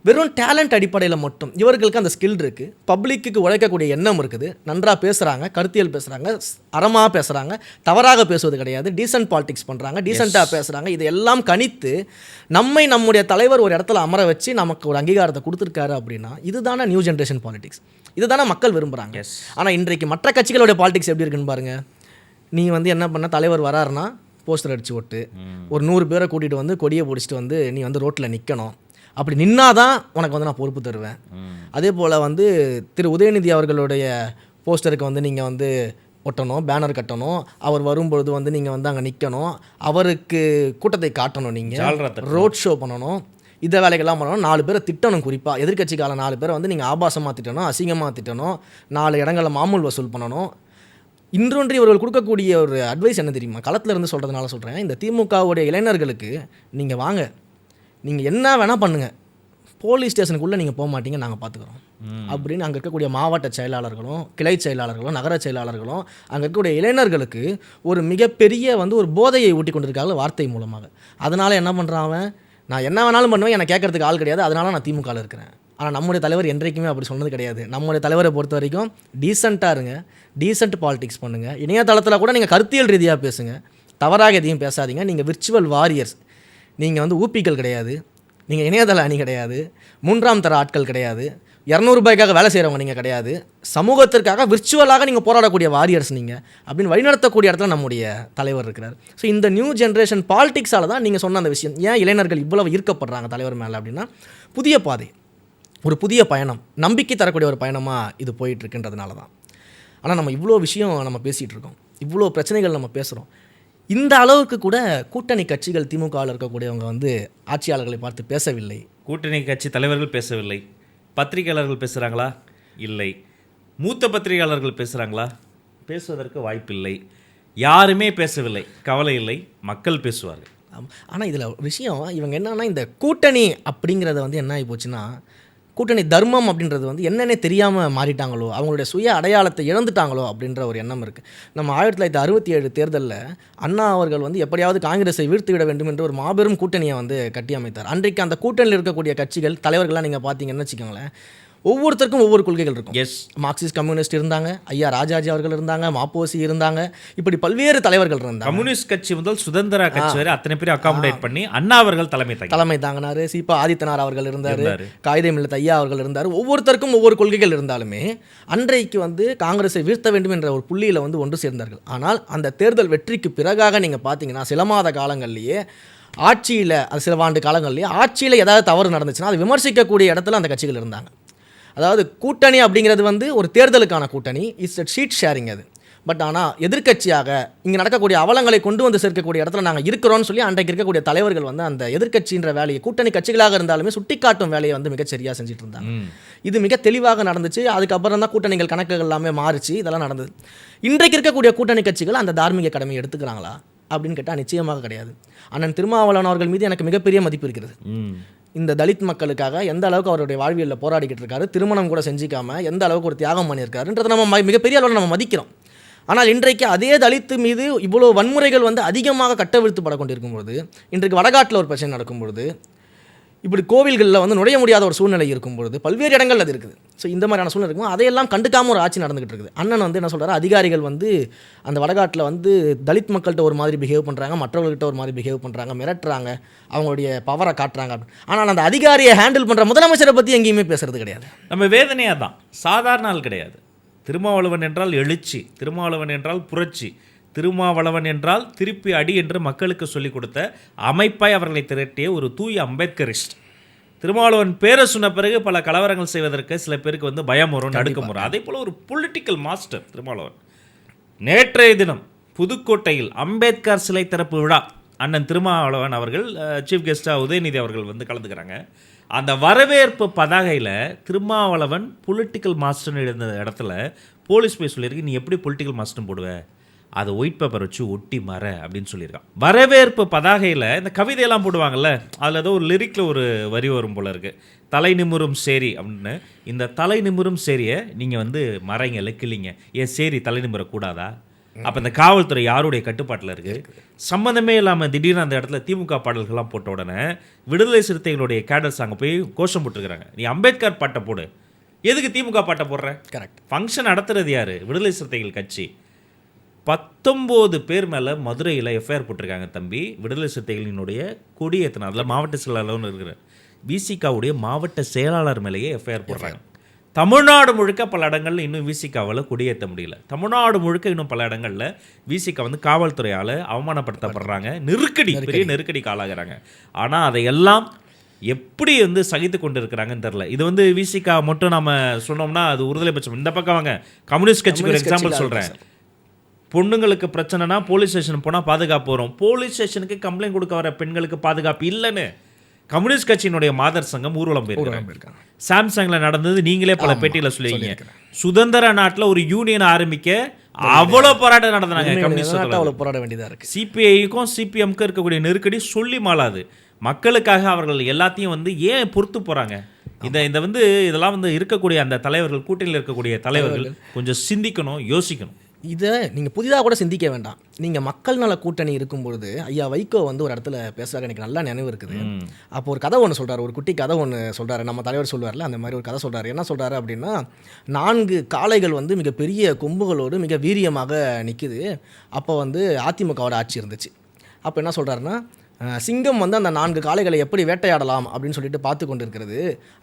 வெறும் டேலண்ட் அடிப்படையில் மட்டும் இவர்களுக்கு அந்த ஸ்கில் இருக்குது, பப்ளிக்கு உழைக்கக்கூடிய எண்ணம் இருக்குது, நன்றாக பேசுகிறாங்க, கருத்தியல் பேசுகிறாங்க, அறமாக பேசுகிறாங்க, தவறாக பேசுவது கிடையாது, டீசென்ட் பாலிடிக்ஸ் பண்ணுறாங்க, டீசெண்டாக பேசுகிறாங்க. இதையெல்லாம் கணித்து நம்முடைய தலைவர் ஒரு இடத்துல அமர வச்சு நமக்கு ஒரு அங்கீகாரத்தை கொடுத்துருக்காரு அப்படின்னா இதுதானே நியூ ஜென்ரேஷன் பாலிடிக்ஸ், இதுதானே மக்கள் விரும்புகிறாங்க. ஆனால் இன்றைக்கு மற்ற கட்சிகளுடைய பாலிடிக்ஸ் எப்படி இருக்குன்னு பாருங்கள். நீ வந்து என்ன பண்ண, தலைவர் வராருன்னா போஸ்டர் அடிச்சு ஓட்டு, ஒரு 100 பேரை கூட்டிகிட்டு வந்து கொடியை பிடிச்சிட்டு வந்து நீ வந்து ரோட்டில் நிற்கணும், அப்படி நின்னாதான் உனக்கு வந்து நான் பொறுப்பு தருவேன். அதே போல் வந்து திரு உதயநிதி அவர்களுடைய போஸ்டருக்கு வந்து நீங்கள் வந்து ஒட்டணும், பேனர் கட்டணும், அவர் வரும்பொழுது வந்து நீங்கள் வந்து அங்கே நிற்கணும், அவருக்கு கூட்டத்தை காட்டணும், நீங்கள் ரோட் ஷோ பண்ணணும், இதை வேலைகள்லாம் பண்ணணும், 4 பேரை திட்டணும். குறிப்பாக எதிர்கட்சிக்கால 4 பேரை வந்து நீங்கள் ஆபாசமாக திட்டணும், அசிங்கமாக திட்டணும், 4 இடங்களில் மாமூல் வசூல் பண்ணணும். இன்றொன்று இவர்கள் கொடுக்கக்கூடிய ஒரு அட்வைஸ் என்ன தெரியுமா? களத்தில் இருந்து சொல்கிறதுனால சொல்கிறேன். இந்த திமுகவுடைய இளைஞர்களுக்கு நீங்கள் வாங்க, நீங்கள் என்ன வேணால் பண்ணுங்கள், போலீஸ் ஸ்டேஷனுக்குள்ளே நீங்கள் போக மாட்டீங்க, நாங்கள் பார்த்துக்குறோம் அப்படின்னு அங்கே இருக்கக்கூடிய மாவட்ட செயலாளர்களும் கிளை செயலாளர்களும் நகர செயலாளர்களும் அங்கே இருக்கக்கூடிய இளைஞர்களுக்கு ஒரு மிகப்பெரிய வந்து ஒரு போதையை ஊட்டி கொண்டிருக்காங்க வார்த்தை மூலமாக. அதனால் என்ன பண்ணுறான், நான் என்ன வேணாலும் பண்ணுவேன், என்னை கேட்கறதுக்கு ஆள் கிடையாது, அதனால் நான் திமுகவில் இருக்கிறேன். ஆனால் நம்முடைய தலைவர் என்றைக்குமே அப்படி சொன்னது கிடையாது. நம்முடைய தலைவரை பொறுத்த வரைக்கும் டீசெண்டாக இருங்க, டீசென்ட் பாலிடிக்ஸ் பண்ணுங்கள், இணையதளத்தில் கூட நீங்கள் கருத்தியல் ரீதியாக பேசுங்க, தவறாக எதையும் பேசாதீங்க. நீங்கள் விர்ச்சுவல் வாரியர்ஸ், நீங்கள் வந்து ஊப்பிகள் கிடையாது, நீங்கள் இணையதள அணி கிடையாது, 3ஆம் தர ஆட்கள் கிடையாது, 200 ரூபாய்க்காக வேலை செய்கிறவங்க நீங்கள் கிடையாது, சமூகத்திற்காக விர்ச்சுவலாக நீங்கள் போராடக்கூடிய வாரியர்ஸ் நீங்கள் அப்படின்னு வழிநடத்தக்கூடிய இடத்துல நம்முடைய தலைவர் இருக்கிறார். ஸோ இந்த நியூ ஜென்ரேஷன் பாலிடிக்ஸால் தான் நீங்கள் சொன்ன அந்த விஷயம், ஏன் இளைஞர்கள் இவ்வளவு ஈர்க்கப்படுறாங்க தலைவர் மேலே அப்படின்னா, புதிய பாதை, ஒரு புதிய பயணம், நம்பிக்கை தரக்கூடிய ஒரு பயணமாக இது போயிட்டுருக்குன்றதுனால தான். ஆனால் நம்ம இவ்வளோ விஷயம் நம்ம பேசிகிட்டு இருக்கோம், இவ்வளோ பிரச்சனைகள் நம்ம பேசுகிறோம். இந்த அளவுக்கு கூட கூட்டணி கட்சிகள் திமுகவில் இருக்கக்கூடியவங்க வந்து ஆட்சியாளர்களை பார்த்து பேசவில்லை, கூட்டணி கட்சி தலைவர்கள் பேசவில்லை. பத்திரிகையாளர்கள் பேசுகிறாங்களா? இல்லை. மூத்த பத்திரிகையாளர்கள் பேசுகிறாங்களா? பேசுவதற்கு வாய்ப்பில்லை. யாருமே பேசவில்லை. கவலை இல்லை, மக்கள் பேசுவார்கள். ஆனால் இதில் விஷயம் இவங்க என்னன்னா, இந்த கூட்டணி அப்படிங்கிறத வந்து என்ன ஆகி போச்சுன்னா, கூட்டணி தர்மம் அப்படின்றது வந்து என்னென்னே தெரியாமல் மாறிட்டாங்களோ, அவங்களுடைய சுய அடையாளத்தை இழந்துட்டாங்களோ அப்படின்ற ஒரு எண்ணம் இருக்குது. நம்ம 1967 தேர்தலில் அண்ணா அவர்கள் வந்து எப்படியாவது காங்கிரஸை வீழ்த்திவிட வேண்டும் என்று ஒரு மாபெரும் கூட்டணியை வந்து கட்டி அமைத்தார். அன்றைக்கு அந்த கூட்டணியில் இருக்கக்கூடிய கட்சிகள் தலைவர்கள்லாம் நீங்கள் பார்த்தீங்கன்னு வச்சுக்கோங்களேன், ஒவ்வொருத்தருக்கும் ஒவ்வொரு கொள்கைகள் இருக்கும். மார்க்சிஸ்ட் கம்யூனிஸ்ட் இருந்தாங்க, ஐயா ராஜாஜி அவர்கள் இருந்தாங்க, மாப்போசி இருந்தாங்க, இப்படி பல்வேறு தலைவர்கள் இருந்தாங்க. கம்யூனிஸ்ட் கட்சி முதல் சுதந்திர கட்சி வரை அத்தனை பேர் அகாமடேட் பண்ணி அண்ணா அவர்கள் தலைமை தாங்கினார். சீபா ஆதித்தனார் அவர்கள் இருந்தார், காயிதே மில்லத் ஐயா அவர்கள் இருந்தார். ஒவ்வொருத்தருக்கும் ஒவ்வொரு கொள்கைகள் இருந்தாலுமே அன்றைக்கு வந்து காங்கிரஸை வீழ்த்த வேண்டும் என்ற ஒரு புள்ளியில் வந்து ஒன்று சேர்ந்தார்கள். ஆனால் அந்த தேர்தல் வெற்றிக்கு பிறகாக நீங்கள் பார்த்தீங்கன்னா சில மாத காலங்கள்லேயே ஆட்சியில், அது சில ஆண்டு காலங்கள்லேயே ஆட்சியில் ஏதாவது தவறு நடந்துச்சுன்னா அதை விமர்சிக்கக்கூடிய இடத்துல அந்த கட்சிகள் இருந்தாங்க. அதாவது கூட்டணி அப்படிங்கிறது வந்து ஒரு தேர்தலுக்கான கூட்டணி, இட்ஸ் ஷீட் ஷேரிங் அது. பட் ஆனால் எதிர்க்கட்சியாக இங்கே நடக்கக்கூடிய அவலங்களை கொண்டு வந்து சேர்க்கக்கூடிய இடத்துல நாங்கள் இருக்கிறோன்னு சொல்லி அன்றைக்கு இருக்கக்கூடிய தலைவர்கள் வந்து அந்த எதிர்க்கட்சின்ற வேலையை, கூட்டணி கட்சிகளாக இருந்தாலுமே சுட்டிக்காட்டும் வேலையை வந்து மிகச்சரியாக செஞ்சுட்டு இருந்தாங்க. இது மிக தெளிவாக நடந்துச்சு. அதுக்கப்புறம் தான் கூட்டணிகள் கணக்குகள் எல்லாமே மாறிச்சு, இதெல்லாம் நடந்தது. இன்றைக்கு இருக்கக்கூடிய கூட்டணி கட்சிகள் அந்த தார்மீக கடமையை எடுத்துக்கிறாங்களா அப்படின்னு கேட்டால் நிச்சயமாக கிடையாது. அண்ணன் திருமாவளவன் அவர்கள் மீது எனக்கு மிகப்பெரிய மதிப்பு இருக்கிறது. இந்த தலித் மக்களுக்காக எந்த அளவுக்கு அவருடைய வாழ்வியலில் போராடிக்கிட்டு இருக்காரு, திருமணம் கூட செஞ்சிக்காம எந்த அளவுக்கு ஒரு தியாகம் பண்ணியிருக்காருன்றதை நம்ம மிகப்பெரிய அளவில் நம்ம மதிக்கிறோம். ஆனால் இன்றைக்கு அதே தலித்து மீது இவ்வளோ வன்முறைகள் வந்து அதிகமாக கட்டவிழ்த்துப்பட கொண்டிருக்கும்பொழுது, இன்றைக்கு வடகாட்டில் ஒரு பிரச்சனை நடக்கும்பொழுது, இப்படி கோவில்களில் வந்து நுழைய முடியாத ஒரு சூழ்நிலை இருக்கும்பொழுது பல்வேறு இடங்கள் அது இருக்குது. ஸோ இந்த மாதிரியான சூழ்நிலை இருக்கும்போது அதையெல்லாம் கண்டுக்காமல் ஒரு ஆட்சி நடந்துகிட்டு இருக்குது. அண்ணன் வந்து என்ன சொல்கிறாரு, அதிகாரிகள் வந்து அந்த வடகாட்டில் வந்து தலித் மக்கள்கிட்ட ஒரு மாதிரி பிஹேவ் பண்ணுறாங்க, மற்றவர்கள்ட்ட ஒரு மாதிரி பிஹேவ் பண்ணுறாங்க, மிரட்டுறாங்க, அவங்களுடைய பவரை காட்டுறாங்க. ஆனால் அந்த அதிகாரியை ஹேண்டில் பண்ணுற முதலமைச்சரை பற்றி எங்கேயுமே பேசுறது கிடையாது. நம்ம வேதனையாக தான், சாதாரண ஆள் கிடையாது. திருமாவளவன் என்றால் எழுச்சி, திருமாவளவன் என்றால் புரட்சி, திருமாவளவன் என்றால் திருப்பி அடி என்று மக்களுக்கு சொல்லிக் கொடுத்த அமைப்பாய் அவர்களை திரட்டிய ஒரு தூய அம்பேத்கரிஸ்ட். திருமாவளவன் பேரை சொன்ன பிறகு பல கலவரங்கள் செய்வதற்கு சில பேருக்கு வந்து பயம் வரும், நடுக்கம் வரும். அதே போல் ஒரு பொலிட்டிக்கல் மாஸ்டர் திருமாவளவன். நேற்றைய தினம் புதுக்கோட்டையில் அம்பேத்கர் சிலை திறப்பு விழா, அண்ணன் திருமாவளவன் அவர்கள் சீஃப் கெஸ்டாக உதயநிதி அவர்கள் வந்து கலந்துக்கிறாங்க. அந்த வரவேற்பு பதாகையில் திருமாவளவன் பொலிட்டிக்கல் மாஸ்டர்னு எழுந்த இடத்துல போலீஸ் போய் சொல்லியிருக்கு, நீ எப்படி பொலிட்டிக்கல் மாஸ்டர்னு போடுவ, அதை ஒயிட் பேப்பர் வச்சு ஒட்டி மற அப்படின்னு சொல்லியிருக்கான். வரவேற்பு பதாகையில் இந்த கவிதையெல்லாம் போடுவாங்கல்ல, அதில் ஏதோ ஒரு லிரிக்கில் ஒரு வரி வரும் போல இருக்குது, தலை நிமிரும் சேரி அப்படின்னு. இந்த தலை நிமிரும் சேரியை நீங்கள் வந்து மறைங்க, கிள்ளிங்க, ஏன் சேரி தலை நிமிரக்கூடாதா? அப்போ இந்த காவல்துறை யாருடைய கட்டுப்பாட்டில் இருக்குது? சம்மந்தமே இல்லாமல் திடீர்னு அந்த இடத்துல திமுக பாடல்கள்லாம் போட்ட உடனே விடுதலை சிறுத்தைகளுடைய கேடர்ஸ் அங்கே போய் கோஷம் போட்டுருக்குறாங்க, நீ அம்பேத்கர் பாட்டை போடு, எதுக்கு திமுக பாட்டை போடுற? கரெக்ட். ஃபங்க்ஷன் நடத்துறது யார்? விடுதலை சிறுத்தைகள் கட்சி. 19 பேர் மேலே மதுரையில் எஃப்ஐஆர் போட்டிருக்காங்க தம்பி. விடுதலை சிறுத்தைகளினுடைய கொடியேற்றின அதில் மாவட்ட செயலாளர்னு இருக்கிற விசிகாவுடைய மாவட்ட செயலாளர் மேலேயே எஃப்ஐஆர் போடுறாங்க. தமிழ்நாடு முழுக்க பல இடங்களில் இன்னும் விசிகாவால் கொடியேற்ற முடியல. தமிழ்நாடு முழுக்க இன்னும் பல இடங்களில் விசிகா வந்து காவல்துறையால் அவமானப்படுத்தப்படுறாங்க, பெரிய நெருக்கடிக்கு ஆளாகிறாங்க. ஆனால் அதையெல்லாம் எப்படி வந்து சகித்து கொண்டு இருக்கிறாங்கன்னு தெரில. இது வந்து விசிகா மட்டும் நம்ம சொன்னோம்னா அது உறுதலை பட்சம். இந்த பக்கம் வாங்க, கம்யூனிஸ்ட் கட்சிக்கு ஒரு எக்ஸாம்பிள் சொல்கிறேன். பொண்ணுங்களுக்கு பிரச்சனைனா போலீஸ் ஸ்டேஷன் போனால் பாதுகாப்பு வரும், போலீஸ் ஸ்டேஷனுக்கு கம்ப்ளைண்ட் கொடுக்க வர பெண்களுக்கு பாதுகாப்பு இல்லைன்னு கம்யூனிஸ்ட் கட்சியினுடைய மாதர் சங்கம் ஊர்வலம் போயிருக்காங்க. சாம்சங்கில் நடந்தது நீங்களே பல பேட்டியில் சொல்லியிருக்கீங்க. சுதந்திர நாட்டில் ஒரு யூனியன் ஆரம்பிக்க அவ்வளோ போராட்டம் நடந்தாங்க. கம்யூனிஸ்ட் அவ்வளோ போராட வேண்டியதாக இருக்குது. சிபிஐக்கும் சிபிஎம்க்கு இருக்கக்கூடிய நெருக்கடி சொல்லி மாளாது. மக்களுக்காக அவர்கள் எல்லாத்தையும் வந்து ஏன் பொறுத்து போகிறாங்க? இந்த வந்து இதெல்லாம் வந்து இருக்கக்கூடிய அந்த தலைவர்கள், கூட்டணியில் இருக்கக்கூடிய தலைவர்கள் கொஞ்சம் சிந்திக்கணும், யோசிக்கணும். இதை நீங்கள் புதிதாக கூட சிந்திக்க வேண்டாம். நீங்கள் மக்கள் நல கூட்டணி இருக்கும்பொழுது ஐயா வைகோ வந்து ஒரு இடத்துல பேசுகிறாரு, எனக்கு நல்லா நினைவு இருக்குது. அப்போ ஒரு கதை ஒன்று சொல்கிறார், ஒரு குட்டி கதை ஒன்று சொல்கிறாரு, நம்ம தலைவர் சொல்லுவார்ல அந்த மாதிரி ஒரு கதை சொல்கிறாரு. என்ன சொல்கிறாரு அப்படின்னா, 4 காளைகள் வந்து மிகப்பெரிய கொம்புகளோடு மிக வீரியமாக நிற்குது. அப்போ வந்து அதிமுகவோட ஆட்சி இருந்துச்சு. அப்போ என்ன சொல்கிறாருன்னா, சிங்கம் வந்து அந்த 4 காளைகளை எப்படி வேட்டையாடலாம் அப்படின்னு சொல்லிட்டு பார்த்து கொண்டு இருக்கிறது.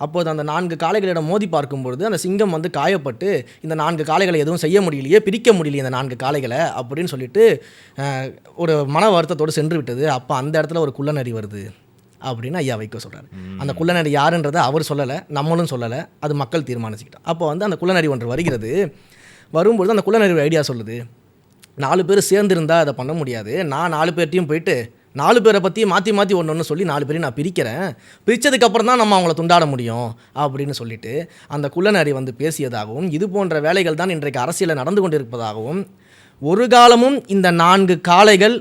அப்போது அந்த 4 காளைகளிடம் மோதி பார்க்கும்பொழுது அந்த சிங்கம் வந்து காயப்பட்டு இந்த 4 காளைகளை எதுவும் செய்ய முடியலையே, பிரிக்க முடியலையே இந்த 4 காளைகளை அப்படின்னு சொல்லிட்டு ஒரு மன வருத்தத்தோடு சென்று விட்டது. அப்போ அந்த இடத்துல ஒரு குள்ளநரி வருது அப்படின்னு ஐயா வைகோ சொல்கிறார். அந்த குள்ளநரி யாருன்றதை அவர் சொல்லலை, நம்மளும் சொல்லலை, அது மக்கள் தீர்மானிச்சுக்கிட்டோம். அப்போ வந்து அந்த குள்ளநரி ஒன்று வருகிறது. வரும்பொழுது அந்த குள்ளநரி ஒரு ஐடியா சொல்லுது, 4 பேர் சேர்ந்துருந்தால் அதை பண்ண முடியாது, நான் 4 பேர்ட்டையும் போயிட்டு 4 பேரை பற்றி மாற்றி மாற்றி ஒன்று சொல்லி 4 பேரையும் நான் பிரிக்கிறேன், பிரித்ததுக்கப்புறம் தான் நம்ம அவங்கள துண்டாட முடியும் அப்படின்னு சொல்லிட்டு அந்த குள்ளநரி வந்து பேசியதாகவும், இது போன்ற வேலைகள் தான் இன்றைக்கு அரசியலில் நடந்து கொண்டிருப்பதாகவும், ஒரு காலமும் இந்த 4 காளைகள்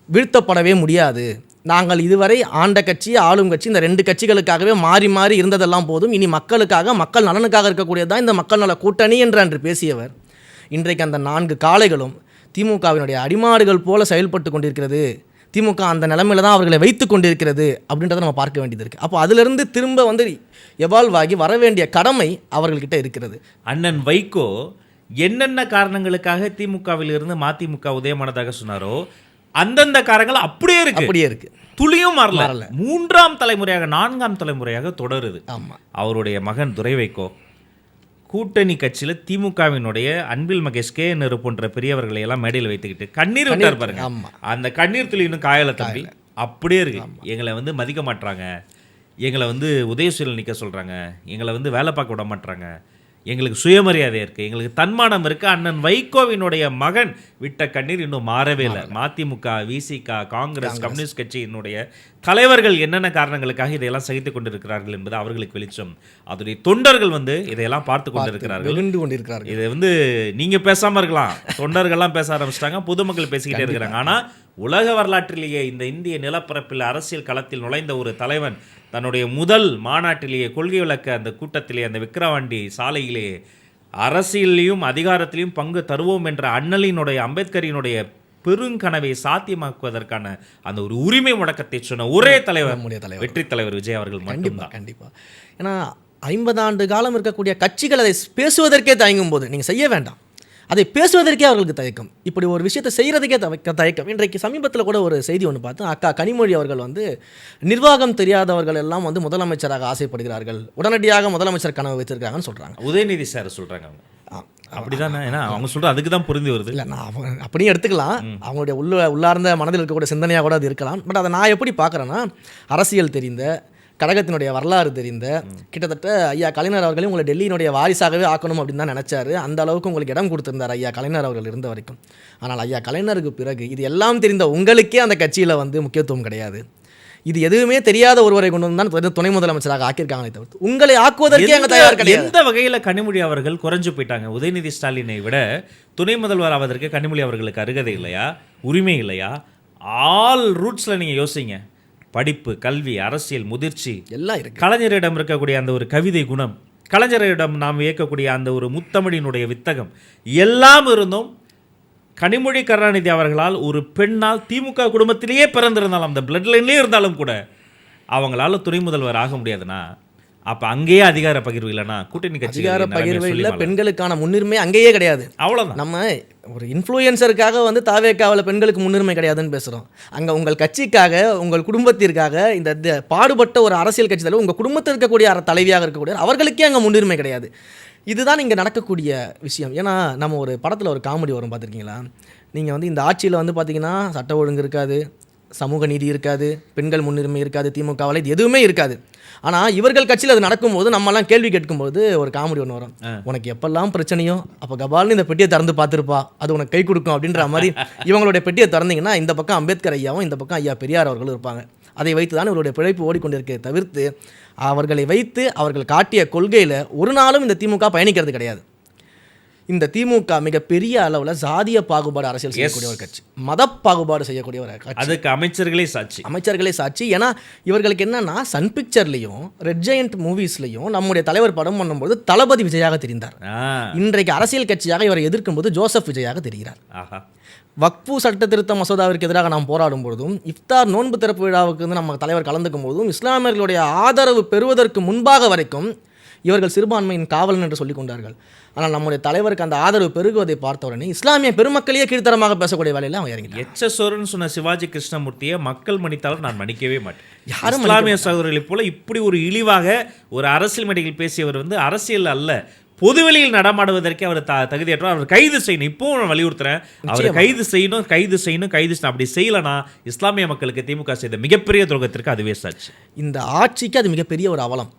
வீழ்த்தப்படவே முடியாது, நாங்கள் இதுவரை ஆண்ட கட்சி ஆளும் கட்சி இந்த 2 கட்சிகளுக்காகவே மாறி மாறி இருந்ததெல்லாம் போதும், இனி மக்களுக்காக மக்கள் நலனுக்காக இருக்கக்கூடியது தான் இந்த மக்கள் நல கூட்டணி என்று பேசியவர் இன்றைக்கு அந்த 4 காளைகளும் திமுகவினுடைய அடிமாடுகள் போல செயல்பட்டு கொண்டிருக்கிறது, திமுக அந்த நிலைமையில தான் அவர்களை வைத்து கொண்டிருக்கிறது அப்படின்றத நம்ம பார்க்க வேண்டியது இருக்குது. அப்போ அதிலிருந்து திரும்ப வந்து எவால்வ் ஆகி வர வேண்டிய கடமை அவர்கள்கிட்ட இருக்கிறது. அண்ணன் வைகோ என்னென்ன காரணங்களுக்காக திமுகவில் இருந்து மதிமுக உதயமானதாக சொன்னாரோ அந்தந்த காரணங்கள் அப்படியே இருக்கு, துளியும் மாறல. 3ஆம் தலைமுறையாக 4ஆம் தலைமுறையாக தொடருது. ஆமாம், அவருடைய மகன் துரை வைகோ கூட்டணி கட்சியில் திமுகவினுடைய அன்பில் மகேஷ் கே நேரு போன்ற பெரியவர்களை எல்லாம் மேடையில் வைத்துக்கிட்டு கண்ணீர் விட்டார் பாருங்க. அந்த கண்ணீர் துளி இன்னும் காயல தம்பி, அப்படியே இருக்கு. எங்களை வந்து மதிக்க மாட்டாங்க, எங்களை வந்து உதயசூரில் நிற்க சொல்கிறாங்க, எங்களை வந்து வேலை பார்க்க விட மாட்டாங்க, எங்களுக்கு சுயமரியாதை இருக்குது, எங்களுக்கு தன்மானம் இருக்குது. அண்ணன் வைகோவினுடைய மகன் விட்ட கண்ணீர் இன்னும் மாறவே இல்லை. மதிமுக, விசிக, காங்கிரஸ், கம்யூனிஸ்ட் கட்சியினுடைய தலைவர்கள் என்னென்ன காரணங்களுக்காக இதையெல்லாம் சகித்து கொண்டிருக்கிறார்கள் என்பது அவர்களுக்கு வெளிச்சம். அதனுடைய தொண்டர்கள் வந்து இதையெல்லாம் பார்த்து கொண்டிருக்கிறார்கள். இதை வந்து நீங்கள் பேசாமல் இருக்கலாம், தொண்டர்கள்லாம் பேச ஆரம்பிச்சிட்டாங்க, பொதுமக்கள் பேசிக்கிட்டே இருக்கிறாங்க. ஆனால் உலக வரலாற்றிலேயே இந்த இந்திய நிலப்பரப்பில் அரசியல் களத்தில் நுழைந்த ஒரு தலைவன் தன்னுடைய முதல் மாநாட்டிலேயே கொள்கை விளக்க அந்த கூட்டத்திலே அந்த விக்கிரவாண்டி சாலையிலே அரசியலையும் அதிகாரத்திலையும் பங்கு தருவோம் என்ற அண்ணலினுடைய அம்பேத்கரினுடைய பெருங்கனவை சாத்தியமாக்குவதற்கான அந்த ஒரு உரிமை முழக்கத்தை சொன்ன ஒரே தலைவர் வெற்றி தலைவர் விஜய் அவர்கள் மட்டும்தான். கண்டிப்பாக. ஏன்னா 50 ஆண்டு காலம் இருக்கக்கூடிய கட்சிகள் அதை பேசுவதற்கே தயங்கும் போது நீங்கள் செய்ய வேண்டாம், அதை பேசுவதற்கே அவர்களுக்கு தயக்கம், இப்படி ஒரு விஷயத்தை செய்கிறதுக்கே தயக்கம். இன்றைக்கு சமீபத்தில் கூட ஒரு செய்தி ஒன்று பார்த்தேன். அக்கா கனிமொழி அவர்கள் வந்து நிர்வாகம் தெரியாதவர்கள் எல்லாம் வந்து முதலமைச்சராக ஆசைப்படுகிறார்கள், உடனடியாக முதலமைச்சர் கனவு வைத்திருக்காங்கன்னு சொல்கிறாங்க. உதயநிதி சார் சொல்கிறாங்க அப்படிதானே? ஏன்னா அவங்க சொல்கிற அதுக்கு தான் புரிந்து வருது. இல்லை, நான் அப்படியும் எடுத்துக்கலாம், அவங்களுடைய உள்ளார்ந்த மனதில் இருக்கக்கூடிய சிந்தனையாக கூட அது இருக்கலாம். பட் அதை நான் எப்படி பார்க்குறேன்னா, அரசியல் தெரிந்த, கழகத்தினுடைய வரலாறு தெரிந்த, கிட்டத்தட்ட ஐயா கலைஞர் அவர்களையும் உங்களை டெல்லியினுடைய வாரிசாகவே ஆக்கணும் அப்படின்னு தான் நினச்சாரு. அந்த அளவுக்கு உங்களுக்கு இடம் கொடுத்திருந்தார் ஐயா கலைஞர் அவர்கள் இருந்த வரைக்கும். ஆனால் ஐயா கலைஞருக்கு பிறகு இது எல்லாம் தெரிந்த உங்களுக்கே அந்த கட்சியில் வந்து முக்கியத்துவம் கிடையாது. இது எதுவுமே தெரியாத ஒருவரை கொண்டு வந்து தான் துணை முதலமைச்சராக ஆக்கியிருக்காங்களே தவிர்த்து உங்களை ஆக்குவதற்கே அங்கே தயார் கிடையாது. எந்த வகையில் கனிமொழி அவர்கள் குறைஞ்சு போயிட்டாங்க? உதயநிதி ஸ்டாலினை விட துணை முதல்வர் ஆவதற்கு கனிமொழி அவர்களுக்கு அருகதை இல்லையா, உரிமை இல்லையா? ஆல் ரூட்ஸில் நீங்கள் யோசிங்க. படிப்பு, கல்வி, அரசியல், முதிர்ச்சி எல்லாம் இருக்கு. கலைஞரிடம் இருக்கக்கூடிய அந்த ஒரு கவிதை குணம், கலைஞரிடம் நாம் இயக்கக்கூடிய அந்த ஒரு முத்தமிழினுடைய வித்தகம் எல்லாம் இருந்தும் கனிமொழி கருணாநிதி அவர்களால் ஒரு பெண்ணால் திமுக குடும்பத்திலேயே பிறந்திருந்தாலும் அந்த பிளட் லைன்லேயே இருந்தாலும் கூட அவங்களால துணை முதல்வர் ஆக முடியாதுன்னா அப்போ அங்கேயே அதிகார பகிர்வு இல்லைன்னா கூட்டணி கட்சி அதிகார பகிர்வு இல்லை, பெண்களுக்கான முன்னுரிமை அங்கேயே கிடையாது. அவ்வளோதான். நம்ம ஒரு இன்ஃப்ளூயன்சருக்காக வந்து தாவேக்காவில் பெண்களுக்கு முன்னுரிமை கிடையாதுன்னு பேசுகிறோம். அங்கே உங்கள் கட்சிக்காக, உங்கள் குடும்பத்திற்காக இந்த பாடுபட்ட ஒரு அரசியல் கட்சி தலைவர், உங்கள் குடும்பத்தில் இருக்கக்கூடிய தலைவியாக இருக்கக்கூடிய அவர்களுக்கே அங்கே முன்னுரிமை கிடையாது. இதுதான் இங்கே நடக்கக்கூடிய விஷயம். ஏன்னா நம்ம ஒரு படத்தில் ஒரு காமெடி வரும் பார்த்துருக்கீங்களா? நீங்கள் வந்து இந்த ஆட்சியில் வந்து பார்த்தீங்கன்னா சட்ட ஒழுங்கு இருக்காது, சமூக நீதி இருக்காது, பெண்கள் முன்னுரிமை இருக்காது, திமுகவில் இது எதுவுமே இருக்காது. ஆனால் இவர்கள் கட்சியில் அது நடக்கும்போது நம்மலாம் கேள்வி கேட்கும்போது ஒரு காமெடி ஒன்று வரும். உனக்கு எப்பெல்லாம் பிரச்சனையோ அப்போ கபால்னு இந்த பெட்டியை திறந்து பார்த்துருப்பா, அது உனக்கு கை கொடுக்கும் அப்படின்ற மாதிரி இவங்களுடைய பெட்டியை திறந்தீங்கன்னா இந்த பக்கம் அம்பேத்கர் ஐயாவும் இந்த பக்கம் ஐயா பெரியார் அவர்களும் இருப்பாங்க. அதை வைத்து தான் இவருடைய பிழைப்பு ஓடிக்கொண்டிருக்க தவிர்த்து அவர்களை வைத்து அவர்கள் காட்டிய கொள்கையில் ஒரு நாளும் இந்த திமுக பயணிக்கிறது கிடையாது. இந்த திமுக மிகப்பெரிய அளவில் சாதிய பாகுபாடு அரசியல் செய்யக்கூடிய ஒரு கட்சி, மத பாகுபாடு செய்யக்கூடிய ஒரு கட்சி. அதுக்கு அமைச்சர்களே சாட்சி. ஏன்னா இவர்களுக்கு என்னன்னா சன் பிக்சர்லையும் ரெட் ஜெயண்ட் மூவிஸ்லையும் நம்முடைய தலைவர் படம் பண்ணும்போது தளபதி விஜயாக தெரிந்தார். இன்றைக்கு அரசியல் கட்சியாக இவரை எதிர்க்கும் போது ஜோசப் விஜயாக தெரிகிறார். வக்ஃபு சட்ட திருத்த மசோதாவிற்கு எதிராக நாம் போராடும் பொழுதும், இஃப்தார் நோன்பு திறப்பு விழாவுக்கு வந்து நம்ம தலைவர் கலந்துக்கும் போதும், இஸ்லாமியர்களுடைய ஆதரவு பெறுவதற்கு முன்பாக வரைக்கும் இவர்கள் சிறுபான்மையின் காவலன் என்று சொல்லிக் கொண்டார்கள். ஆனால் நம்முடைய தலைவருக்கு அந்த ஆதரவு பெருகுவதை பார்த்த உடனே இஸ்லாமிய பெருமக்களையே கீழ்த்தரமாக பேசக்கூடிய வேலையில் அவன் இறங்கி எச்சசோரன் சொன்ன சிவாஜி கிருஷ்ணமூர்த்தியை மக்கள் மன்னித்தாலும் நான் மன்னிக்கவே மாட்டேன். யாரும் இஸ்லாமிய சகோதரர்களைப் போல இப்படி ஒரு இழிவாக ஒரு அரசியல் மேடையில் பேசியவர் வந்து அரசியல் அல்ல, பொதுவெளியில் நடமாடுவதற்கே அவர் தகுதியற்றவர். அவர் கைது செய்யணும். இப்போ நான் வலியுறுத்துறேன், அவர் கைது செய்யணும். அப்படி செய்யலனா இஸ்லாமிய மக்களுக்கு திமுக செய்த மிகப்பெரிய துரோகத்திற்கு அதுவே சாட்சி. இந்த ஆட்சிக்கு அது மிகப்பெரிய ஒரு அவலம்.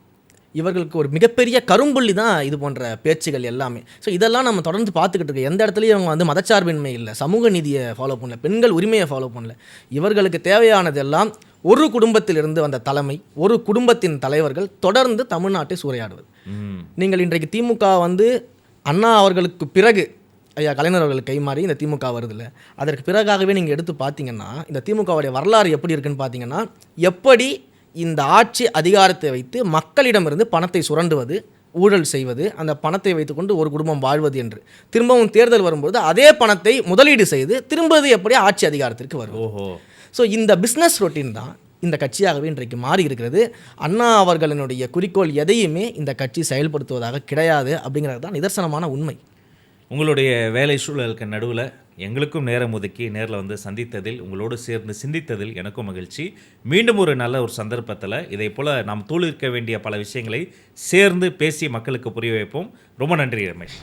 இவர்களுக்கு ஒரு மிகப்பெரிய கரும்புள்ளி தான் இது போன்ற பேச்சுகள் எல்லாமே. ஸோ இதெல்லாம் நம்ம தொடர்ந்து பார்த்துக்கிட்டு இருக்கோம். எந்த இடத்துலையும் அவங்க வந்து மதச்சார்பின்மை இல்லை, சமூக நீதியை ஃபாலோ பண்ணல, பெண்கள் உரிமையை ஃபாலோ பண்ணல. இவர்களுக்கு தேவையானதெல்லாம் ஒரு குடும்பத்திலிருந்து வந்த தலைமை, ஒரு குடும்பத்தின் தலைவர்கள் தொடர்ந்து தமிழ்நாட்டை சூறையாடுவது. நீங்கள் இன்றைக்கு திமுக வந்து அண்ணா அவர்களுக்கு பிறகு ஐயா கலைஞர் அவர்கள் கைமாறி இந்த திமுக வருதில்ல, அதற்கு பிறகாகவே நீங்கள் எடுத்து பார்த்தீங்கன்னா இந்த திமுகவுடைய வரலாறு எப்படி இருக்குன்னு பார்த்தீங்கன்னா, எப்படி இந்த ஆட்சி அதிகாரத்தை வைத்து மக்களிடமிருந்து பணத்தை சுரண்டுவது, ஊழல் செய்வது, அந்த பணத்தை வைத்துக்கொண்டு ஒரு குடும்பம் வாழ்வது என்று திரும்பவும் தேர்தல் வரும்போது அதே பணத்தை முதலீடு செய்து திரும்பது எப்படி ஆட்சி அதிகாரத்திற்கு வரும். ஸோ இந்த பிஸ்னஸ் ரொட்டீன் தான் இந்த கட்சியாகவே இன்றைக்கு மாறி இருக்கிறது. அண்ணா அவர்களினுடைய குறிக்கோள் எதையுமே இந்த கட்சி செயல்படுத்துவதாக கிடையாது அப்படிங்கிறது தான் நிதர்சனமான உண்மை. உங்களுடைய வேலை சூழலுக்கு நடுவில் எங்களுக்கும் நேரம் ஒதுக்கி நேரில் வந்து சந்தித்ததில், உங்களோடு சேர்ந்து சிந்தித்ததில் எனக்கும் மகிழ்ச்சி. மீண்டும் ஒரு நல்ல ஒரு சந்தர்ப்பத்தில் இதை போல் நாம் தூளிர்க்க வேண்டிய பல விஷயங்களை சேர்ந்து பேசி மக்களுக்கு புரிய வைப்போம். ரொம்ப நன்றி ரமேஷ்.